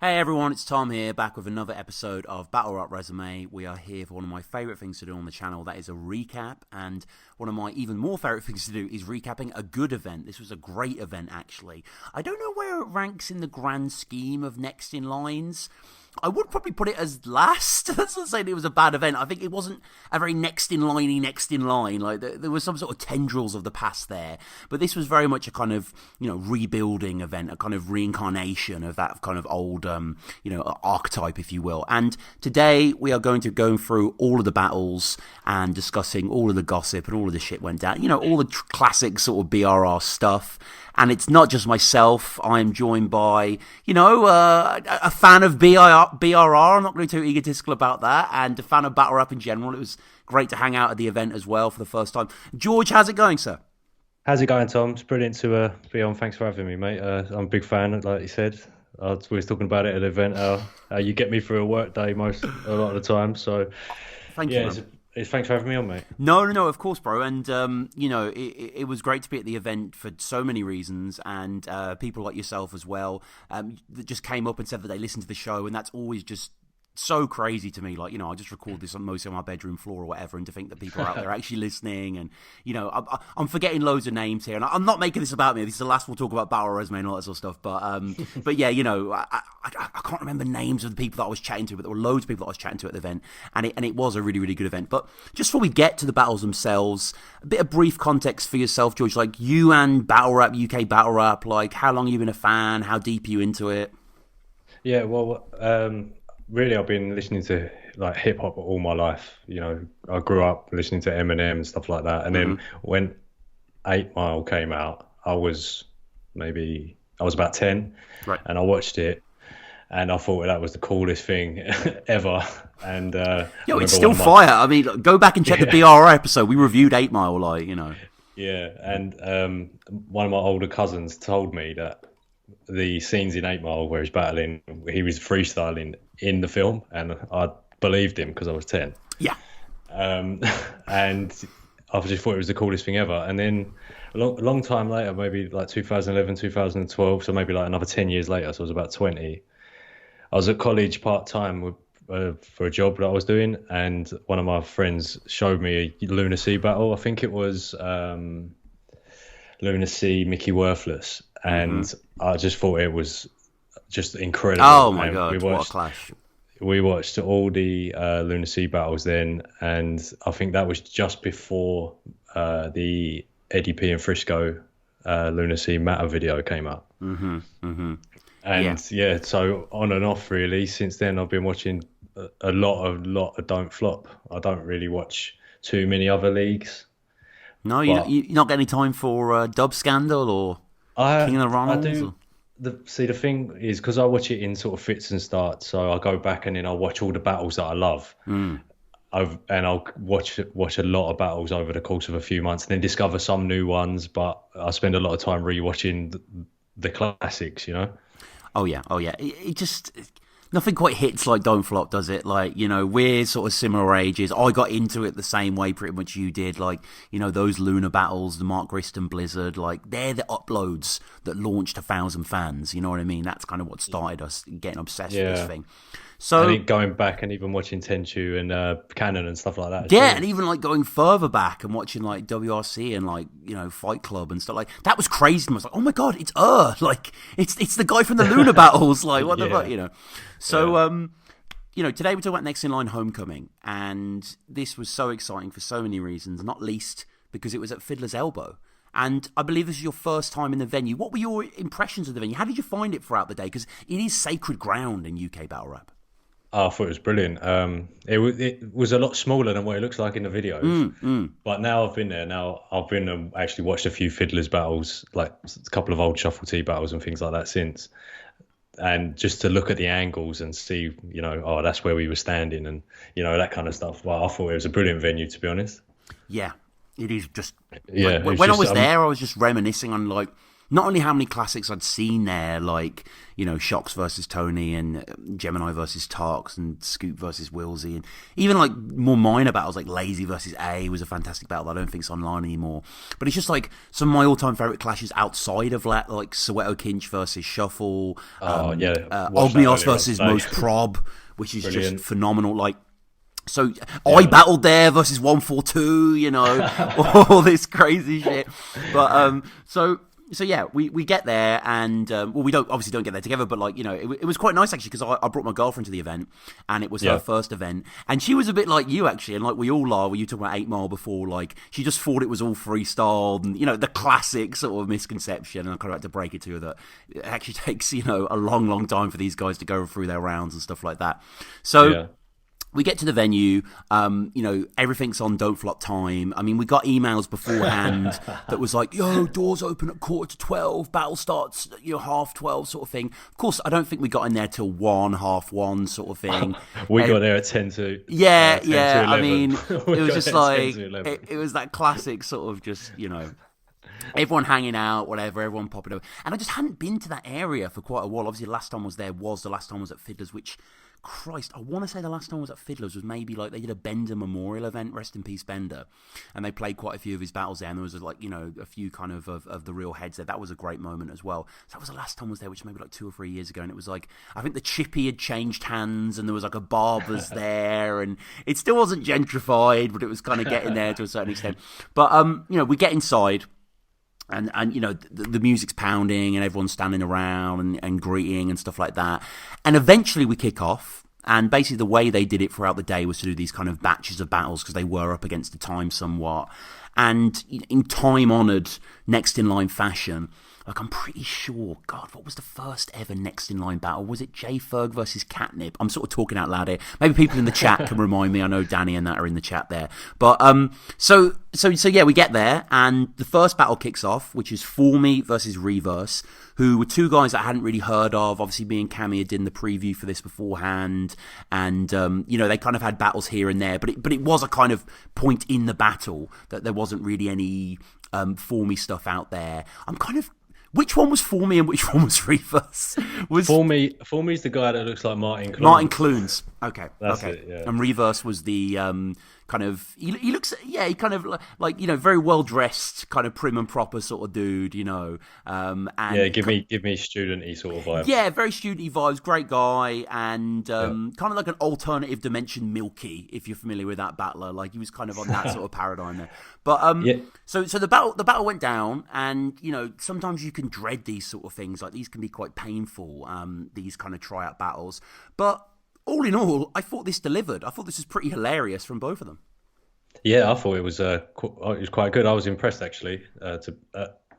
Hey everyone, it's Tom here, back with another episode of Battle Rap Resume. We are here for one of my favourite things to do on the channel, that is a recap, and one of my even more favourite things to do is recapping a good event. This was a great event, actually. I don't know where it ranks in the grand scheme of next in lines. I would probably put it as last. That's not saying it was a bad event. I think it wasn't a very next in line. Like there was some sort of tendrils of the past there, but this was very much a kind of rebuilding event, a kind of reincarnation of that kind of old archetype, if you will. And today we are going to go through all of the battles and discussing all of the gossip and all of the shit went down. All the classic sort of BRR stuff. And it's not just myself. I'm joined by, a fan of BRR. I'm not going to be too egotistical about that. And a fan of battle rap in general. It was great to hang out at the event as well for the first time. George, how's it going, sir? How's it going, Tom? It's brilliant to be on. Thanks for having me, mate. I'm a big fan, like you said. We was talking about it at the event. How you get me through a work day a lot of the time. So, thank you. Thanks for having me on, mate. No, of course, bro. And, it was great to be at the event for so many reasons. And people like yourself as well that just came up and said that they listened to the show. And that's always just so crazy to me. Like, I just record this mostly on my bedroom floor or whatever, and to think that people are out there actually listening. And, I'm forgetting loads of names here. And I'm not making this about me. This is the last we'll talk about Battle Resume and all that sort of stuff. But yeah, I can't remember names of the people that I was chatting to, but there were loads of people that I was chatting to at the event. And it was a really, really good event. But just before we get to the battles themselves, a bit of brief context for yourself, George. Like, you and Battle Rap, UK Battle Rap, like, how long have you been a fan? How deep are you into it? Yeah, well, really, I've been listening to like hip hop all my life. I grew up listening to Eminem and stuff like that. And then when 8 Mile came out, I was about 10, right? And I watched it, and I thought that was the coolest thing ever. And it's still fire. I mean, go back and check the BRR episode. We reviewed 8 Mile, Yeah, and one of my older cousins told me that the scenes in 8 Mile where he's battling, he was freestyling in the film, and I believed him because I was 10. Yeah. And I just thought it was the coolest thing ever. And then a long time later, maybe like 2011, 2012, so maybe like another 10 years later, so I was about 20, I was at college part-time for a job that I was doing, and one of my friends showed me a Lunacy battle. I think it was Lunacy, Mickey Worthless, and I just thought it was just incredible. Oh my God, what a clash. We watched all the Lunacy battles then, and I think that was just before the Eddie P and Frisco Lunacy Matter video came out. And yeah, so on and off really. Since then, I've been watching a lot of Don't Flop. I don't really watch too many other leagues. No, you not got any time for Dub Scandal or King of the Ronalds? I do. The thing is, because I watch it in sort of fits and starts, so I go back and then I'll watch all the battles that I love. And I'll watch a lot of battles over the course of a few months, and then discover some new ones. But I spend a lot of time rewatching the classics, Oh yeah. It just nothing quite hits like Don't Flop, does it? Like, we're sort of similar ages. I got into it the same way pretty much you did. Like, those Luna battles, the Mark Griston Blizzard, like, they're the uploads that launched 1,000 fans. You know what I mean? That's kind of what started us getting obsessed with this thing. So, I think going back and even watching Tenchu and Cannon and stuff like that. Yeah, and even like going further back and watching like WRC and like, Fight Club and stuff like that was crazy. I was like, oh my God, it's like it's the guy from the Luna battles. Like, what the fuck, So, today we're talking about Next in Line Homecoming, and this was so exciting for so many reasons, not least because it was at Fiddler's Elbow. And I believe this is your first time in the venue. What were your impressions of the venue? How did you find it throughout the day? Because it is sacred ground in UK battle rap. I thought it was brilliant. It was a lot smaller than what it looks like in the videos. But now I've been there. Now I've been and actually watched a few Fiddlers battles, like a couple of old Shuffle T battles and things like that since. And just to look at the angles and see, that's where we were standing and, that kind of stuff. Well, I thought it was a brilliant venue, to be honest. Yeah, it is just... Yeah. When I was there, I was just reminiscing on, like, not only how many classics I'd seen there, like, you know, Shocks versus Tony and Gemini versus Tarks and Scoop versus Wilsey, and even like more minor battles like Lazy versus A was a fantastic battle that I don't think's online anymore. But it's just like some of my all-time favourite clashes outside of like Soweto Kinch versus Shuffle, Ogmios versus Most Prob, which is just phenomenal. Like, so I battled there versus 142, you know, all this crazy shit. But So yeah, we get there, and we don't get there together, but like, you know, it was quite nice actually, because I brought my girlfriend to the event, and it was her first event, and she was a bit like you actually, and like we all are. When you talk about 8 Mile before, like she just thought it was all freestyle, and you know, the classic sort of misconception, and I kind of had to break it to her that it actually takes, you know, a long time for these guys to go through their rounds and stuff like that. So. Yeah. We get to the venue, you know, everything's on Don't Flop time. I mean, we got emails beforehand that was like, yo, doors open at 11:45, battle starts, you know, 12:30 sort of thing. Of course, I don't think we got in there till 1:30 sort of thing. We got there at 10 to 10 to 11. I mean, it was just like, it was that classic sort of just, you know, everyone hanging out, whatever, everyone popping over. And I just hadn't been to that area for quite a while. Obviously, the last time I was there was the last time I was at Fiddler's, which... Christ, I want to say the last time I was at Fiddler's was maybe like they did a Bender Memorial event, rest in peace Bender, and they played quite a few of his battles there, and there was like, you know, a few kind of the real heads there. That was a great moment as well. So that was the last time I was there, which maybe like 2 or 3 years ago, and it was like, I think the chippy had changed hands, and there was like a barber's there, and it still wasn't gentrified, but it was kind of getting there to a certain extent. But you know, we get inside. And you know, the music's pounding and everyone's standing around and greeting and stuff like that. And eventually we kick off. And basically the way they did it throughout the day was to do these kind of batches of battles because they were up against the time somewhat. And in time-honoured, next-in-line fashion, like I'm pretty sure, God, what was the first ever next-in-line battle? Was it J Ferg versus Catnip? I'm sort of talking out loud here. Maybe people in the chat can remind me. I know Danny and that are in the chat there. But so yeah, we get there, and the first battle kicks off, which is Formy versus Reverse, who were two guys that I hadn't really heard of. Obviously, me and Cammy had done the preview for this beforehand, and you know, they kind of had battles here and there, but it was a kind of point in the battle that there wasn't really any Formy stuff out there. I'm kind of... Which one was Formy and which one was Reverse? Formy's the guy that looks like Martin Clunes. Martin Clunes. Okay. That's it, yeah. And Reverse was the kind of... He looks... Yeah, he kind of like, you know, very well-dressed, kind of prim and proper sort of dude, you know. And yeah, give me student-y sort of vibe. Yeah, very student-y vibes. Great guy. And kind of like an alternative dimension Milky, if you're familiar with that battler. Like, he was kind of on that sort of paradigm there. But so the battle went down, and you know, sometimes you can dread these sort of things. Like, these can be quite painful, these kind of tryout battles. But all in all, I thought this delivered. I thought this was pretty hilarious from both of them. Yeah, I thought it was quite good. I was impressed actually.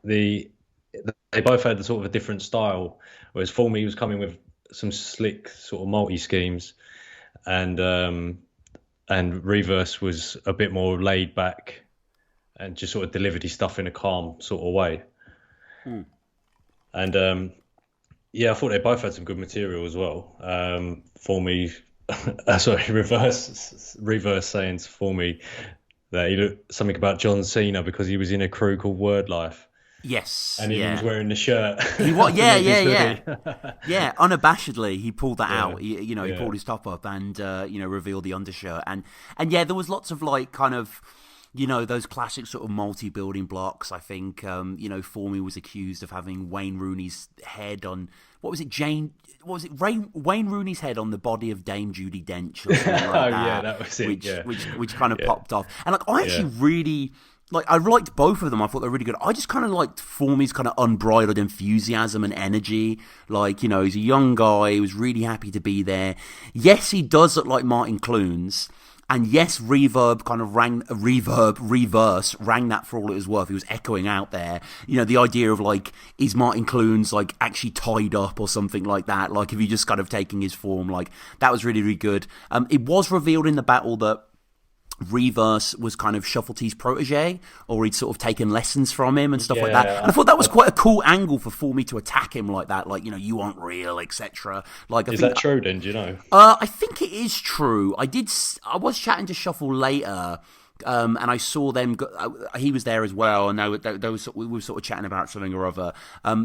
They both had sort of a different style. Whereas Formy was coming with some slick sort of multi schemes, and Reverse was a bit more laid back and just sort of delivered his stuff in a calm sort of way. And yeah, I thought they both had some good material as well. Formy, Reverse saying to Formy that he looked something about John Cena because he was in a crew called Word Life. Yes, and he was wearing the shirt. Yeah. Unabashedly, he pulled that out. He pulled his top up and revealed the undershirt. And yeah, there was lots of like kind of, you know, those classic sort of multi-building blocks. I think, Formy was accused of having Wayne Rooney's head on, Wayne Rooney's head on the body of Dame Judi Dench or something like that. Yeah, that was it. Which kind of popped off. And like, I actually really... Like, I liked both of them. I thought they were really good. I just kind of liked Formy's kind of unbridled enthusiasm and energy. Like, you know, he's a young guy. He was really happy to be there. Yes, he does look like Martin Clunes. And yes, Reverse rang that for all it was worth. He was echoing out there. You know, the idea of like, is Martin Clunes like actually tied up or something like that? Like, if he just kind of taking his form, like, that was really, really good. It was revealed in the battle that Reverse was kind of Shuffle T's protege, or he'd sort of taken lessons from him and stuff like that. And I thought that was quite a cool angle for Formy to attack him like that, like, you know, you aren't real, etc. Like, is that true then? Do you know? I think it is true. I was chatting to Shuffle later, and I saw them. He was there as well, and we were sort of chatting about something or other.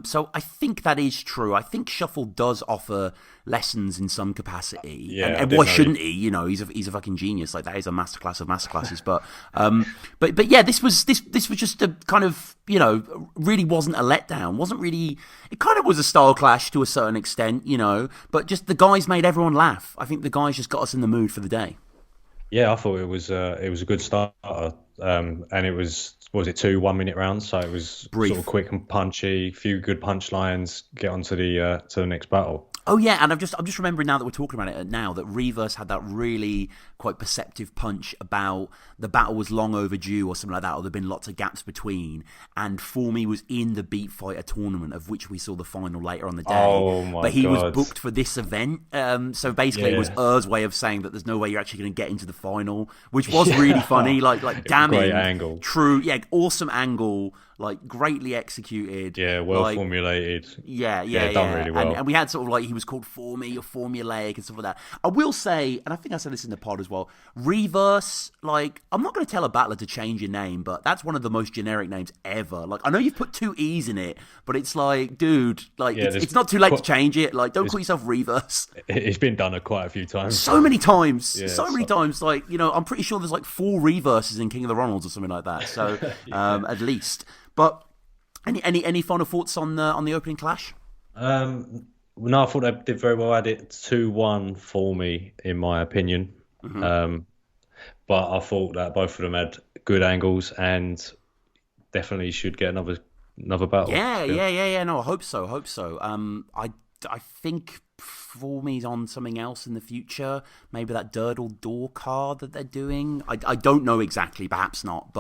So I think that is true. I think Shuffle does offer lessons in some capacity, and why shouldn't he? You know, he's a fucking genius. Like, that is a masterclass of masterclasses. But yeah, this was just a kind of, you know, really wasn't a letdown. Wasn't really. It kind of was a style clash to a certain extent, you know, but just the guys made everyone laugh. I think the guys just got us in the mood for the day. Yeah, I thought it was a good starter, and it was it 2 1-minute rounds, so it was brief, sort of quick and punchy, few good punchlines, get on to the next battle. Oh yeah, and I'm just remembering now that we're talking about it now that Reverse had that really quite perceptive punch about the battle was long overdue or something like that, or there'd been lots of gaps between, and Formy was in the Beat Fighter tournament, of which we saw the final later on the day. Oh my But he God. was booked for this event, so basically it was Ur's way of saying that there's no way you're actually going to get into the final, which was really funny. Like damn it, great angle, true, awesome angle. Like, greatly executed. Yeah, well formulated. Yeah, done really well. And we had sort of like, he was called Formy or formulaic and stuff like that. I will say, and I think I said this in the pod as well, Reverse, like, I'm not going to tell a battler to change your name, but that's one of the most generic names ever. Like, I know you've put 2 E's in it, but it's like, dude, like, it's not too late to change it. Like, don't call yourself Reverse. It's been done quite a few times. So many times. Times. Like, you know, I'm pretty sure there's like 4 Reverses in King of the Ronalds or something like that. So, at least. But any final thoughts on the opening clash? No, I thought they did very well. I had it 2-1 for me, in my opinion. Mm-hmm. But I thought that both of them had good angles and definitely should get another battle. Yeah. No, I hope so. I think Formy's on something else in the future. Maybe that Durdle Door card that they're doing. I don't know exactly. Perhaps not.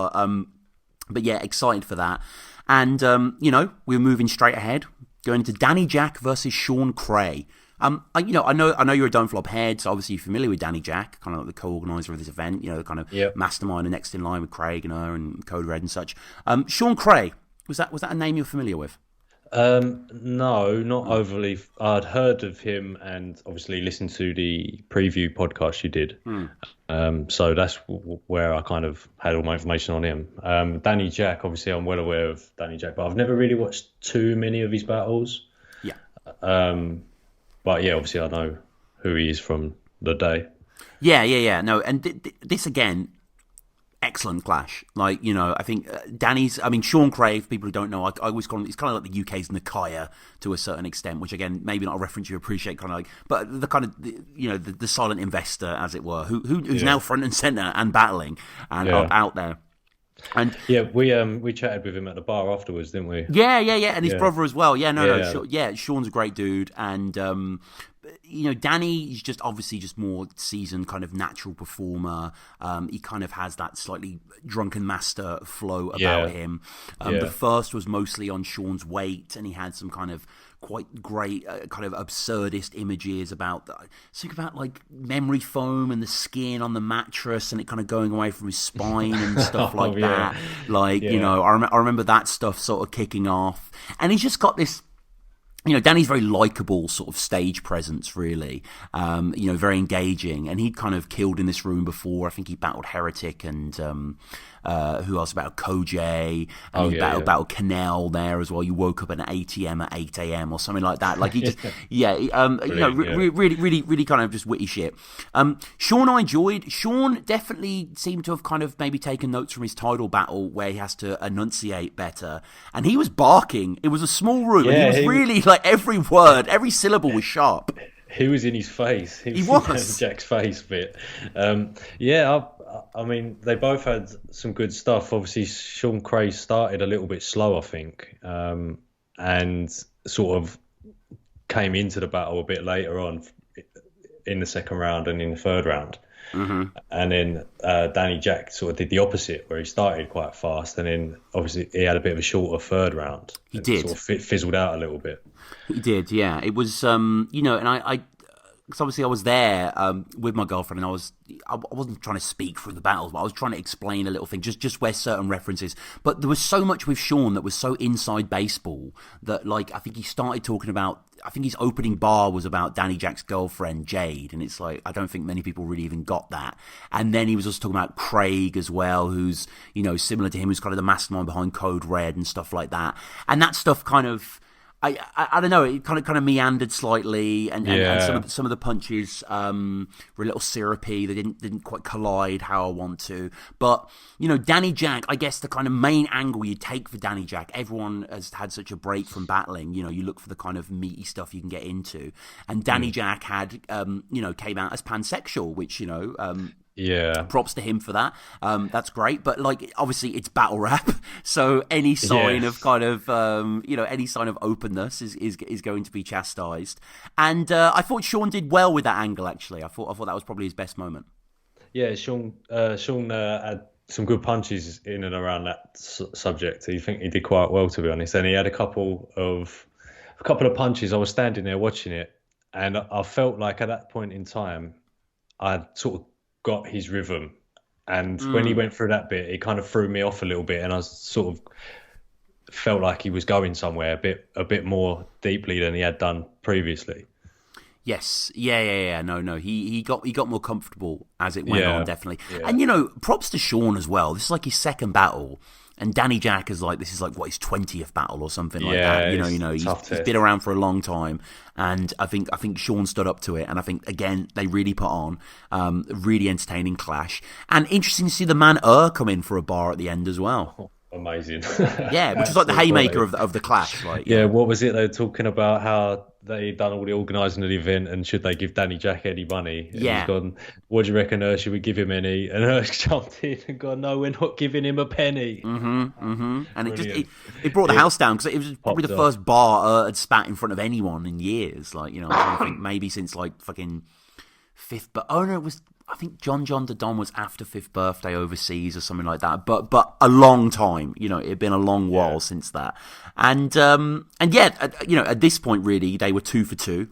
But yeah, excited for that. And, you know, we're moving straight ahead, going to Danny Jack versus Sean Cray. I know you're a Don't Flop head, so obviously you're familiar with Danny Jack, kind of like the co-organizer of this event, you know, the kind of mastermind and next in line with Craig and her and Code Red and such. Sean Cray, was that a name you're familiar with? No, not overly. I'd heard of him and obviously listened to the preview podcast you did. So that's where I kind of had all my information on him. Danny Jack, obviously I'm well aware of Danny Jack, but I've never really watched too many of his battles. Yeah. But yeah, obviously I know who he is from the day. Yeah. No, and this again, excellent clash. Like, you know, I think Sean Cray, for people who don't know, I always call him, he's kind of like the UK's Nakaya to a certain extent, which again, maybe not a reference you appreciate, kind of like, but the kind of, you know, the silent investor, as it were, who's now front and centre and battling and out there. And we chatted with him at the bar afterwards, didn't we? Yeah, and his brother as well. Sean's a great dude, and you know, Danny is just obviously just more seasoned, kind of natural performer. He kind of has that slightly drunken master flow about him. The first was mostly on Sean's weight, and he had some kind of quite great kind of absurdist images about like memory foam and the skin on the mattress and it kind of going away from his spine and stuff like that. Like, you know, I remember that stuff sort of kicking off, and he's just got this, you know, Danny's very likable sort of stage presence, really. You know, very engaging, and he'd kind of killed in this room before. I think he battled Heretic and who else? Battled Koj, and he battled Canelo there as well. You woke up at an ATM at 8 a.m. or something like that. Like he just, you know, really kind of just witty shit. Sean, I enjoyed. Sean definitely seemed to have kind of maybe taken notes from his title battle where he has to enunciate better, and he was barking. It was a small room, and he was really like every word, every syllable was sharp. He was in his face. He was in Jack's face a bit. I mean, they both had some good stuff. Obviously, Sean Cray started a little bit slow, I think, and sort of came into the battle a bit later on in the second round and in the third round. Mm-hmm. And then Danny Jack sort of did the opposite, where he started quite fast, and then obviously he had a bit of a shorter third round. He did. Sort of fizzled out a little bit. He did, yeah. It was, you know, and because obviously I was there with my girlfriend, and I wasn't trying to speak through the battles, but I was trying to explain a little thing, just where certain references. But there was so much with Sean that was so inside baseball that, like, I think he started talking about. I think his opening bar was about Danny Jack's girlfriend Jade, and it's like I don't think many people really even got that. And then he was also talking about Craig as well, who's similar to him, who's kind of the mastermind behind Code Red and stuff like that. And that stuff kind of. I don't know. It kind of meandered slightly, and some of the punches were a little syrupy. They didn't quite collide how I want to. But Danny Jack, I guess the kind of main angle you take for Danny Jack. Everyone has had such a break from battling. You look for the kind of meaty stuff you can get into, and Danny Jack had came out as pansexual, which yeah, props to him for that. That's great. But like, obviously, it's battle rap, so any sign of kind of any sign of openness is going to be chastised. And I thought Sean did well with that angle. Actually, I thought that was probably his best moment. Yeah, Sean had some good punches in and around that subject. I think he did quite well, to be honest. And he had a couple of punches. I was standing there watching it, and I felt like at that point in time, I'd sort of got his rhythm, and when he went through that bit, it kind of threw me off a little bit, and I sort of felt like he was going somewhere a bit more deeply than he had done previously. Yes, yeah. No. He got more comfortable as it went on, definitely. Yeah. And props to Sean as well. This is like his second battle. And Danny Jack is like, this is like what, his 20th battle or something like that. He's been around for a long time, and I think Sean stood up to it. And I think again they really put on a really entertaining clash, and interesting to see the man come in for a bar at the end as well. Oh, amazing. Yeah, which is like the haymaker of the clash. Like, yeah, what was it they were talking about? How they done all the organising of the event, and should they give Danny Jack any money? And he's gone, what do you reckon, should we give him any? And jumped in and gone, no, we're not giving him a penny. And it brought the house down, because it was probably the first bar had spat in front of anyone in years. Like, I think maybe since like fucking fifth, but it was, I think John the Don was after 5th birthday overseas or something like that. But a long time, it had been a long while since that. And at this point, really, they were 2 for 2.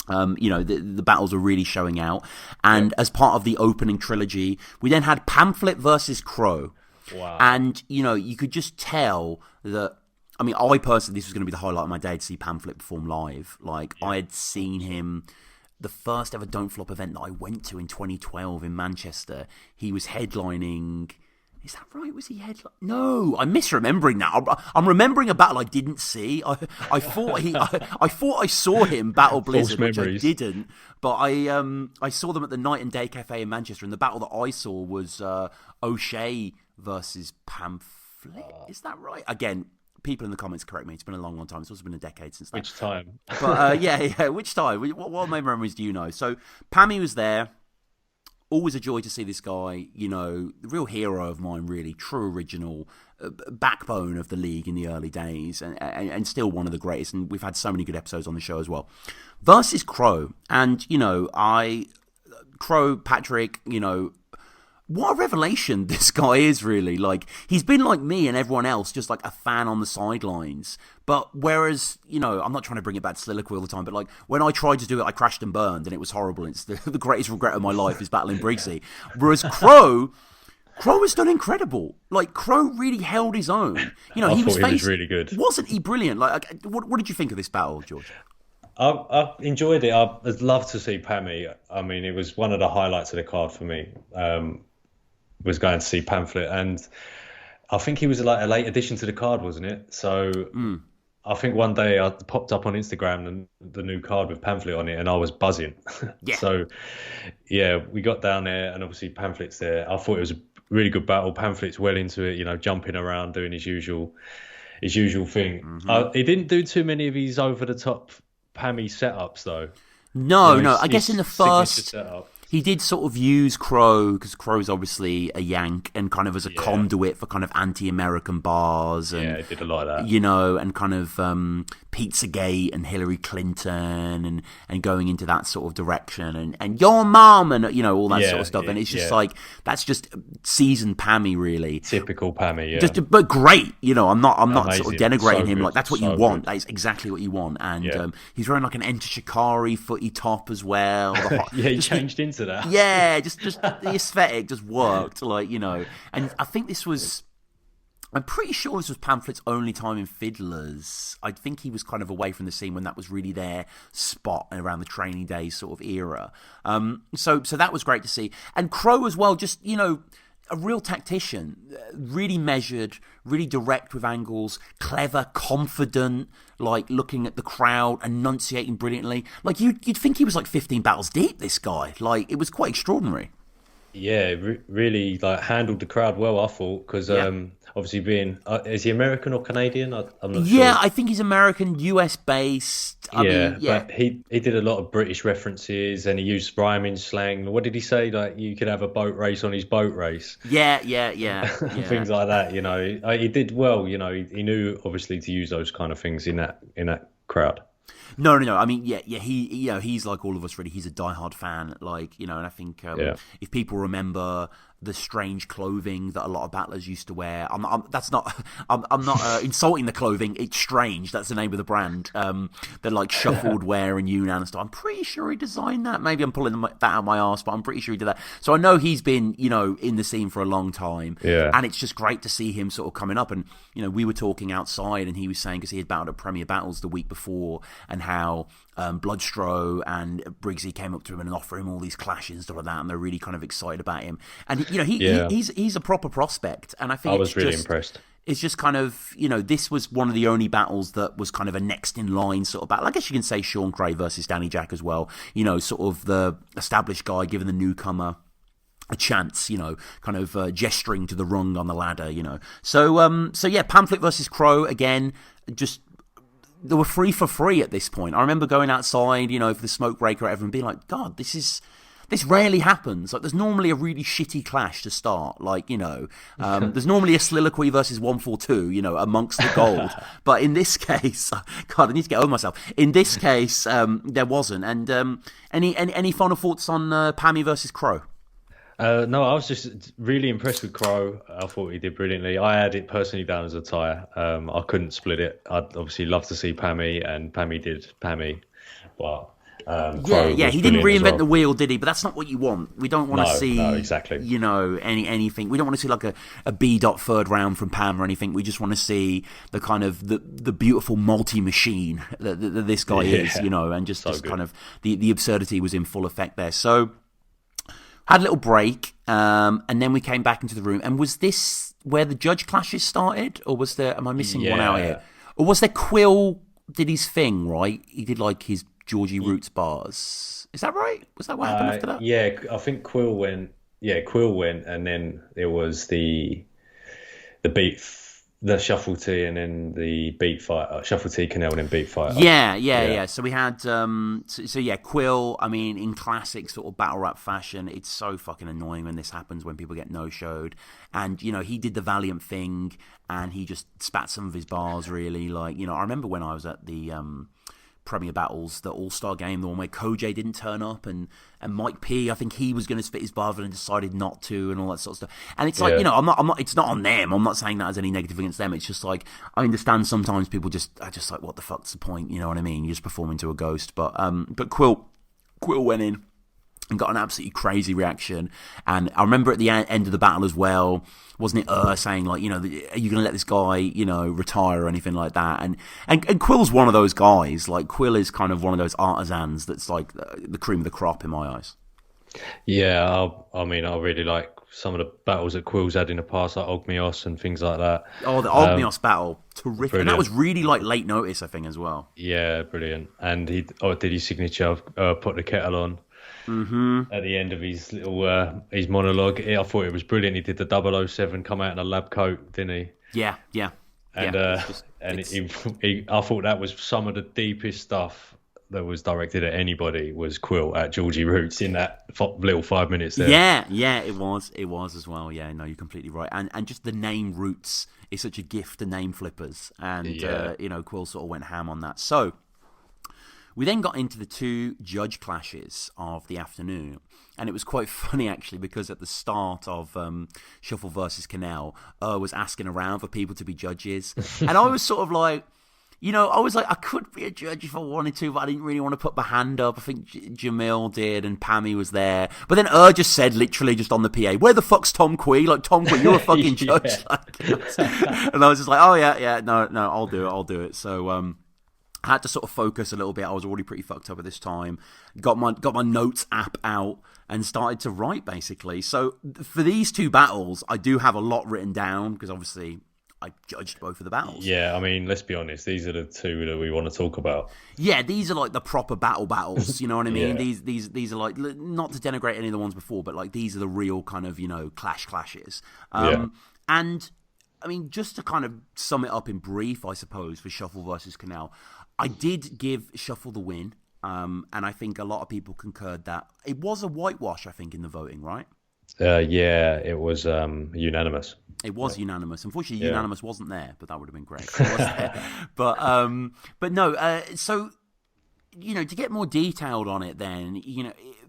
The battles were really showing out. And as part of the opening trilogy, we then had Pamphlet versus Crow. Wow. And, you could just tell that, I personally, this was going to be the highlight of my day to see Pamphlet perform live. Like, I had seen him. The first ever Don't Flop event that I went to in 2012 in Manchester, he was headlining. Is that right? Was he headlining? No, I'm misremembering now. I'm remembering a battle I didn't see. I thought I saw him battle Blizzard, which I didn't. But I saw them at the Night and Day Cafe in Manchester, and the battle that I saw was O'Shea versus Pamphlet. Is that right? Again, people in the comments correct me. It's been a long time. It's also been a decade since that. Which time? But which time? What memories do you know? So Pammy was there. Always a joy to see this guy. The real hero of mine, really, true original, backbone of the league in the early days, and still one of the greatest. And we've had so many good episodes on the show as well. Versus Crow, and Crow Patrick, what a revelation this guy is, really. Like, he's been like me and everyone else, just like a fan on the sidelines. But whereas, I'm not trying to bring it back to soliloquy all the time, but like, when I tried to do it, I crashed and burned, and it was horrible. It's the greatest regret of my life is battling Briggsy. Whereas Crow has done incredible. Like, Crow really held his own. He was really good. Wasn't he brilliant? Like, what did you think of this battle, George? I enjoyed it. I'd love to see Pammy. It was one of the highlights of the card for me. Was going to see Pamphlet, and I think he was like a late addition to the card, wasn't it? So I think one day I popped up on Instagram and the new card with Pamphlet on it, and I was buzzing. Yeah. So we got down there, and obviously Pamphlet's there. I thought it was a really good battle. Pamphlet's well into it, jumping around, doing his usual thing. Mm-hmm. He didn't do too many of his over the top Pammy setups though. No. I guess in the first. he did sort of use Crow, because Crow's obviously a Yank, and kind of as a conduit for kind of anti-American bars. And, he did a lot of that. You know, and kind of Pizzagate and Hillary Clinton and going into that sort of direction. And your mom and, you know, all that sort of stuff. And it's just like, that's just seasoned Pammy, really. Typical Pammy, But great. You know, I'm not Amazing. sort of denigrating So him. good. Like, that's what So you want. good. That is exactly what you want. And he's wearing like an Enter Shikari footy top as well. He changed into that. Yeah, just the aesthetic just worked, like, you know. And I think I'm pretty sure this was Pamphlet's only time in Fiddlers. I think he was kind of away from the scene when that was really their spot around the Training Days sort of era. So that was great to see. And Crow as well, just, you know, a real tactician, really measured, really direct with angles, clever, confident, like looking at the crowd, enunciating brilliantly. Like you'd think he was like 15 battles deep, this guy. Like, it was quite extraordinary. Yeah, really like handled the crowd well, I thought, because obviously being is he American or Canadian? I'm not sure. Yeah, I think he's American, US based. I mean, but he did a lot of British references, and he used rhyming slang. What did he say? Like, you could have a boat race on his boat race. Yeah. Things like that. You know, he did well. You know, he knew obviously to use those kind of things in that crowd. No. I mean, he's like all of us, really. He's a diehard fan, like, you know. And I think if people remember the strange clothing that a lot of battlers used to wear, I'm not insulting the clothing. It's strange. That's the name of the brand. They're like shuffled wear and Yunnan and stuff. I'm pretty sure he designed that. Maybe I'm pulling that out of my arse, but I'm pretty sure he did that. So I know he's been, you know, in the scene for a long time. Yeah. And it's just great to see him sort of coming up. And, you know, we were talking outside, and he was saying, because he had battled at Premier Battles the week before, and how Bloodstrow and Briggsy came up to him and offered him all these clashes and stuff like that, and they're really kind of excited about him. And, you know, he's a proper prospect, and I think I was really impressed. It's just kind of, you know, this was one of the only battles that was kind of a next in line sort of battle. I guess you can say Sean Cray versus Danny Jack as well. You know, sort of the established guy giving the newcomer a chance, you know, kind of gesturing to the rung on the ladder, you know. So yeah, Pamphlet versus Crow again. Just, they were free at this point. I remember going outside, you know, for the smoke break or whatever, and being like, God, this rarely happens. Like, there's normally a really shitty clash to start. Like, you know, there's normally a Soliloquy versus 142, you know, amongst the gold. But in this case, God, I need to get over myself. In this case, there wasn't. And any final thoughts on Pammy versus Crow? No, I was just really impressed with Crow. I thought he did brilliantly. I had it personally down as a tie. I couldn't split it. I'd obviously love to see Pammy, and Pammy did Pammy. But he didn't reinvent the wheel, did he? But that's not what you want. We don't want to see, exactly. You know, anything. We don't want to see like a B. third round from Pam or anything. We just want to see the kind of the beautiful multi-machine that this guy is, you know, and just kind of the absurdity was in full effect there. So, had a little break, and then we came back into the room. And was this where the judge clashes started, or was there? Am I missing one out here? Or was there Quill did his thing, right? He did like his Georgie Roots bars. Is that right? Was that what happened after that? Yeah, I think Quill went. Yeah, Quill went, and then there was the shuffle T, and then the beat fight. Shuffle T, Canelo, and then beat fight. Yeah. So we had Quill. I mean, in classic sort of battle rap fashion, it's so fucking annoying when this happens, when people get no-showed. And, you know, he did the valiant thing, and he just spat some of his bars, really. Like, you know, I remember when I was at the Premier Battles, the All-Star game, the one where Kojay didn't turn up, and Mike P, I think he was going to spit his bar and decided not to, and all that sort of stuff. And it's like, you know, I'm not. It's not on them. I'm not saying that as any negative against them. It's just like, I understand sometimes people are just like, what the fuck's the point? You know what I mean? You're just performing to a ghost. But Quill went in and got an absolutely crazy reaction. And I remember at the end of the battle as well, wasn't it saying, like, you know, are you going to let this guy, you know, retire or anything like that? And Quill's one of those guys. Like, Quill is kind of one of those artisans that's like the cream of the crop in my eyes. Yeah, I mean, I really like some of the battles that Quill's had in the past, like Ogmios and things like that. Oh, the Ogmios battle, terrific. Brilliant. And that was really like late notice, I think, as well. Yeah, brilliant. And he did his signature, put the kettle on. Mm-hmm. At the end of his little his monologue. I thought it was brilliant. He did the 007 come out in a lab coat, didn't he? Yeah. And I thought that was some of the deepest stuff that was directed at anybody was Quill at Georgie Roots in that little 5 minutes there. Yeah, it was as well. Yeah, no, you're completely right. And just the name Roots is such a gift to name flippers, and Quill sort of went ham on that. So we then got into the two judge clashes of the afternoon, and it was quite funny actually, because at the start of Shuffle versus Canelo, was asking around for people to be judges, and I was sort of like, I was like, I could be a judge if I wanted to, but I didn't really want to put my hand up. I think Jamil did, and Pammy was there. But then just said, literally just on the PA, where the fuck's Tom Quee? Like, Tom Quee, you're a fucking judge. And I was just like, oh, yeah, no, I'll do it. So I had to sort of focus a little bit. I was already pretty fucked up at this time. Got my notes app out and started to write, basically. So for these two battles, I do have a lot written down, because obviously I judged both of the battles. Yeah, I mean, let's be honest. These are the two that we want to talk about. Yeah, these are like the proper battles. You know what I mean? Yeah. These are like, not to denigrate any of the ones before, but like these are the real kind of clashes. And I mean, just to kind of sum it up in brief, I suppose, for Shuffle versus Canelo, I did give Shuffle the win, and I think a lot of people concurred that it was a whitewash. I think in the voting, right? Yeah, it was unanimous. It was unanimous. Unfortunately, unanimous wasn't there, but that would have been great. It was there. But no. So, to get more detailed on it, then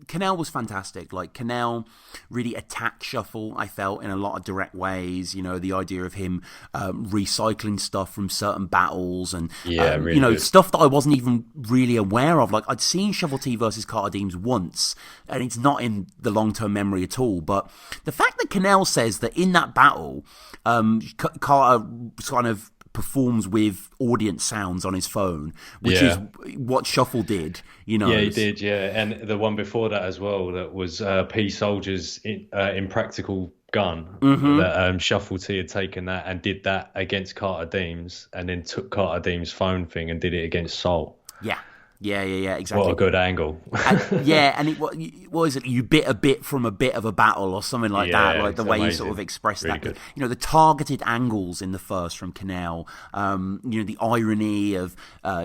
Canelo was fantastic. Like, Canelo really attacked Shuffle, I felt, in a lot of direct ways. The idea of him recycling stuff from certain battles, and really stuff that I wasn't even really aware of. Like, I'd seen Shuffle T versus Carter Deems once, and it's not in the long-term memory at all. But the fact that Canelo says that in that battle, Carter kind of performs with audience sounds on his phone, which is what Shuffle did. Yeah, he did. Yeah, and the one before that as well, that was P Soldier's Impractical Gun. That Shuffle T had taken that and did that against Carter Deems, and then took Carter Deems' phone thing and did it against Salt. Yeah, exactly. What a good angle. And what is it? You bit a bit from a bit of a battle, or something like that. Like the way you sort of express really that. Good. The targeted angles in the first from Canelo. The irony of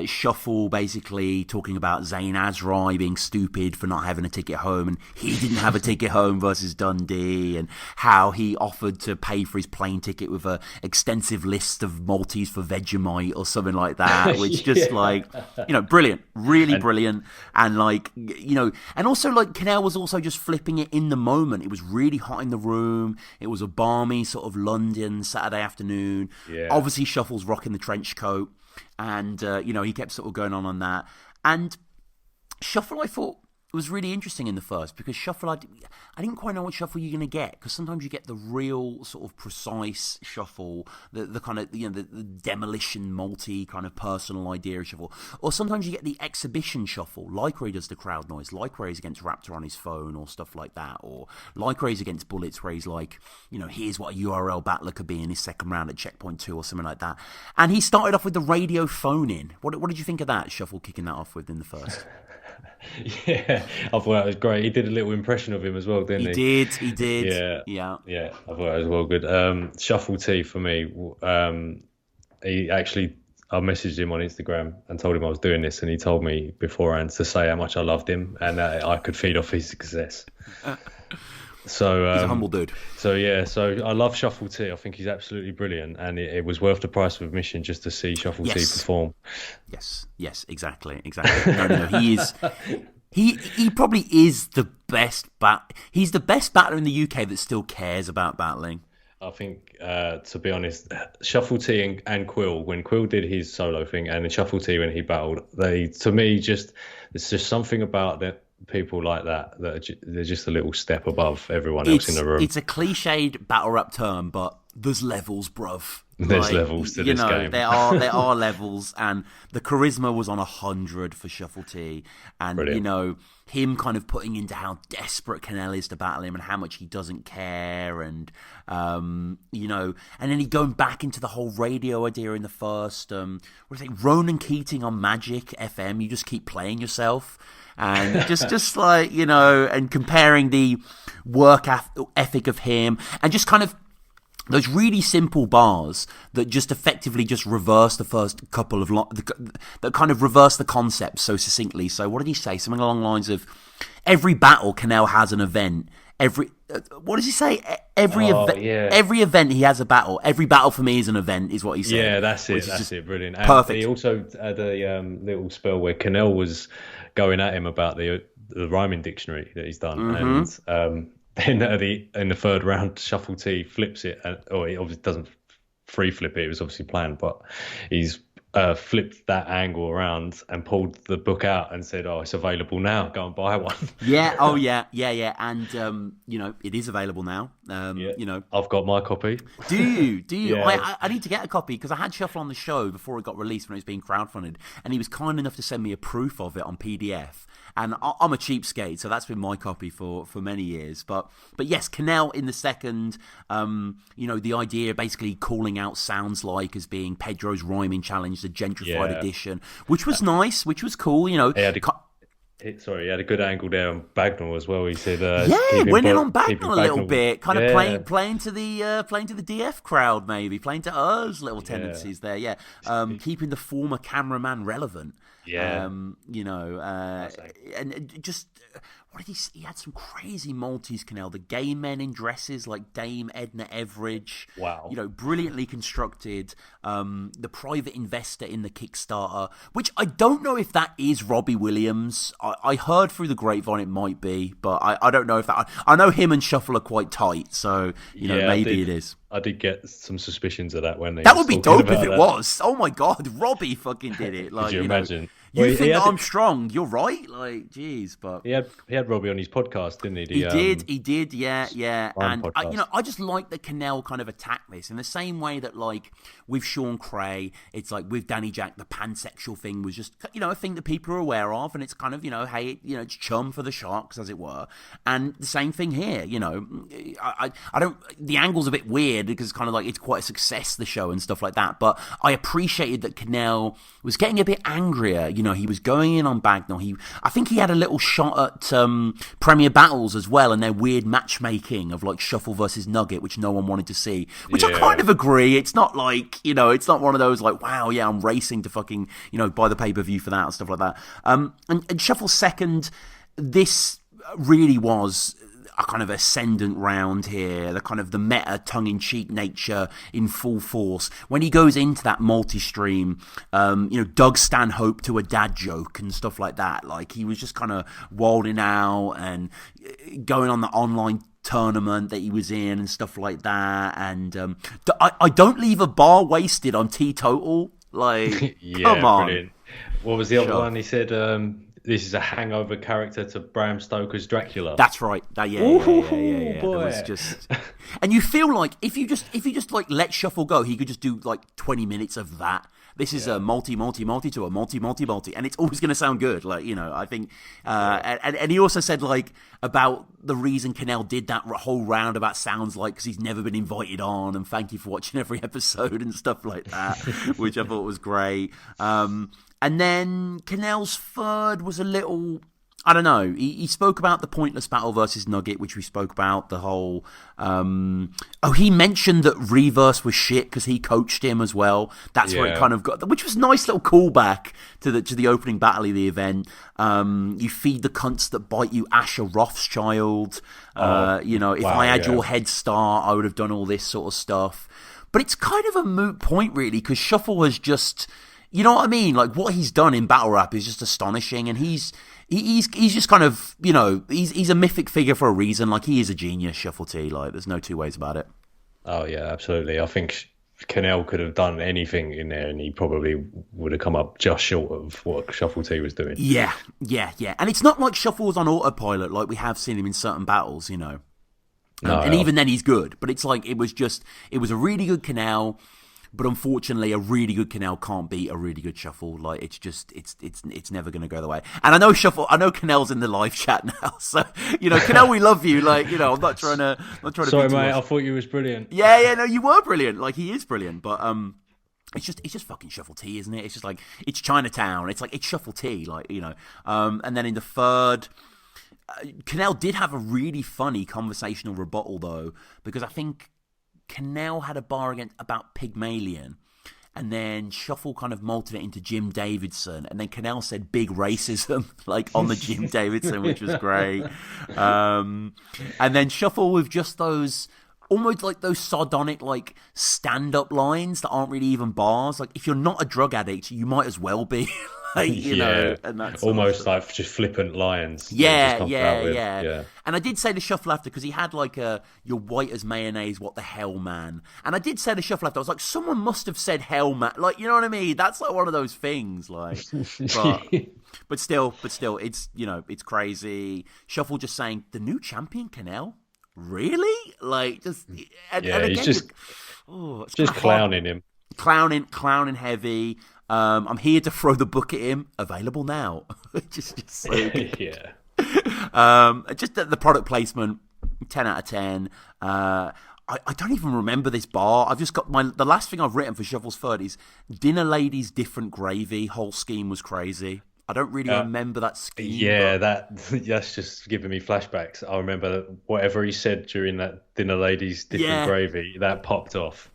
Shuffle basically talking about Zayn Azrai being stupid for not having a ticket home, and he didn't have a ticket home versus Dundee, and how he offered to pay for his plane ticket with a extensive list of Maltese for Vegemite or something like that, which just brilliant. Really brilliant. And and also like Canelo was also just flipping it in the moment. It was really hot in the room. It was a balmy sort of London Saturday afternoon. Obviously Shuffle's rocking the trench coat, and he kept sort of going on that. And Shuffle, I thought, was really interesting in the first, because Shuffle, I didn't quite know what Shuffle you're going to get, because sometimes you get the real sort of precise Shuffle, the kind of the demolition multi kind of personal idea of Shuffle, or sometimes you get the exhibition Shuffle, like where he does the crowd noise, like where he's against Raptor on his phone or stuff like that, or like where he's against Bullets, where he's like, here's what a URL battler could be in his second round at checkpoint 2 or something like that. And he started off with the radio phone in. What did you think of that, Shuffle kicking that off with in the first? Yeah, I thought that was great. He did a little impression of him as well, didn't he? He did. Yeah. I thought that was well good. Shuffle T for me. He actually, I messaged him on Instagram and told him I was doing this, and he told me beforehand to say how much I loved him and that I could feed off his success. So he's a humble dude. So I love Shuffle T. I think he's absolutely brilliant, and it was worth the price of admission just to see Shuffle T perform. Yes, exactly. No, he is. He probably is the best He's the best battler in the UK that still cares about battling. I think, to be honest, Shuffle T and Quill, when Quill did his solo thing, and Shuffle T when he battled, to me, there's just something about that. People like that they're just a little step above everyone else in the room. It's a cliched battle rap term, but there's levels, bruv. There's levels to this game. There are levels, and the charisma was on 100 for Shuffle T, and brilliant. Him kind of putting into how desperate Canelo is to battle him and how much he doesn't care, and and then he going back into the whole radio idea in the first. Ronan Keating on Magic FM. You just keep playing yourself. And just like, and comparing the work ethic of him, and just kind of those really simple bars that just effectively just reverse the first couple of that kind of reverse the concept so succinctly. So what did he say? Something along the lines of, every battle Canelo has an event. What does he say? Every event he has a battle. Every battle for me is an event, is what he said. Yeah, that's it. That's it. Brilliant. And perfect. He also had a little spell where Canelo was going at him about the rhyming dictionary that he's done, and then in the third round, Shuffle T flips it, or he obviously doesn't free flip it. It was obviously planned, but he's flipped that angle around and pulled the book out and said, "Oh, it's available now. Go and buy one." Yeah. Oh, yeah. And it is available now. I've got my copy. Do you? Yeah. I need to get a copy because I had Shuffle on the show before it got released when it was being crowdfunded, and he was kind enough to send me a proof of it on PDF. And I'm a cheapskate, so that's been my copy for many years. But yes, Canelo in the second, the idea basically calling out Sounds Like as being Pedro's rhyming challenge, the gentrified edition, which was nice, which was cool. He had a good angle there on Bagnall as well. He said, went in on Bagnall a little bit, kind of playing to the DF crowd, maybe playing to us little tendencies there. Yeah, keeping the former cameraman relevant. Yeah, and just what did he had some crazy Maltese Canelo. The gay men in dresses like Dame Edna Everage. Wow. Brilliantly constructed. The private investor in the Kickstarter, which I don't know if that is Robbie Williams. I heard through the grapevine it might be, but I don't know if that. I know him and Shuffle are quite tight, so maybe it is. I did get some suspicions of that when they. That would be dope if it was. Oh my god, Robbie fucking did it! Like, could you imagine? You think I'm strong? You're right. Like, geez, but he had Robbie on his podcast, didn't he? He did. Yeah. And I just like that Canelo kind of attacked this in the same way that, like, with Sean Cray, it's like with Danny Jack, the pansexual thing was just a thing that people are aware of, and it's kind of hey, it's chum for the sharks, as it were. And the same thing here. I don't. The angle's a bit weird because it's kind of like it's quite a success, the show and stuff like that. But I appreciated that Canelo was getting a bit angrier. He was going in on Bagnall. I think he had a little shot at Premier Battles as well, and their weird matchmaking of like Shuffle versus Nugget, which no one wanted to see. Which I kind of agree. It's not like it's not one of those like, wow, yeah, I'm racing to fucking buy the pay-per-view for that and stuff like that. And Shuffle second, this really was a kind of ascendant round here, the kind of the meta tongue-in-cheek nature in full force. When he goes into that multi-stream, Doug Stanhope to a dad joke and stuff like that. Like, he was just kind of wilding out and going on the online tournament that he was in and stuff like that. And I don't leave a bar wasted on teetotal. Like, come on. Brilliant. What was the other one? He said, this is a hangover character to Bram Stoker's Dracula. That's right. Yeah. Boy. It was just, and you feel like if you just like let Shuffle go, he could just do like 20 minutes of that. This is a multi to a multi, and it's always going to sound good. Like, I think, and he also said like about the reason Canelo did that whole roundabout sounds like because he's never been invited on, and thank you for watching every episode and stuff like that, which I thought was great. And then Canelo's third was a little, I don't know. He spoke about the pointless battle versus Nugget, which we spoke about. The whole, he mentioned that Reverse was shit because he coached him as well. That's where it kind of got, which was a nice little callback to the opening battle of the event. You feed the cunts that bite you, Asher Rothschild. If I had your head start, I would have done all this sort of stuff. But it's kind of a moot point, really, because Shuffle has just. You know what I mean? Like, what he's done in battle rap is just astonishing, and he's just kind of, he's a mythic figure for a reason. Like, he is a genius, Shuffle T. Like, there's no two ways about it. Oh yeah, absolutely. I think Canelo could have done anything in there, and he probably would have come up just short of what Shuffle T was doing. Yeah. And it's not like Shuffle was on autopilot, like we have seen him in certain battles, No, and even then he's good, but it's like it was a really good Canelo. But unfortunately, a really good Canelo can't beat a really good Shuffle. Like, it's never going to go the way. And I know Canelo's in the live chat now, so Canelo, we love you. Like, I'm not trying to. Sorry, mate. I thought you was brilliant. Yeah, no, you were brilliant. Like, he is brilliant, but it's just fucking Shuffle T, isn't it? It's just like it's Chinatown. It's like it's Shuffle T, like And then in the third. Canelo did have a really funny conversational rebuttal though, because I think. Canelo had a bar about Pygmalion, and then Shuffle kind of malted it into Jim Davidson, and then Canelo said big racism, like on the Jim Davidson, which was great. And then Shuffle with just those, almost like those sardonic, like stand-up lines that aren't really even bars. Like, if you're not a drug addict, you might as well be. Like, you know, and that's almost like just flippant lines. Yeah. And I did say the Shuffle after, because he had like a "you're white as mayonnaise, what the hell, man?" And I did say the Shuffle after. I was like, someone must have said "hell, man." Like, you know what I mean? That's like one of those things. Like, but still, it's, you know, it's crazy. Shuffle just saying the new champion, Canelo. Really? Like, just and again, he's just clowning him, clowning heavy. I'm here to throw the book at him. Available now. just so good. Just the product placement, 10 out of 10. I don't even remember this bar. I've just got the last thing I've written for Shuffle's third is dinner ladies, different gravy. Whole scheme was crazy. I don't really remember that scheme. Yeah, that's just giving me flashbacks. I remember whatever he said during that dinner ladies, different gravy, that popped off.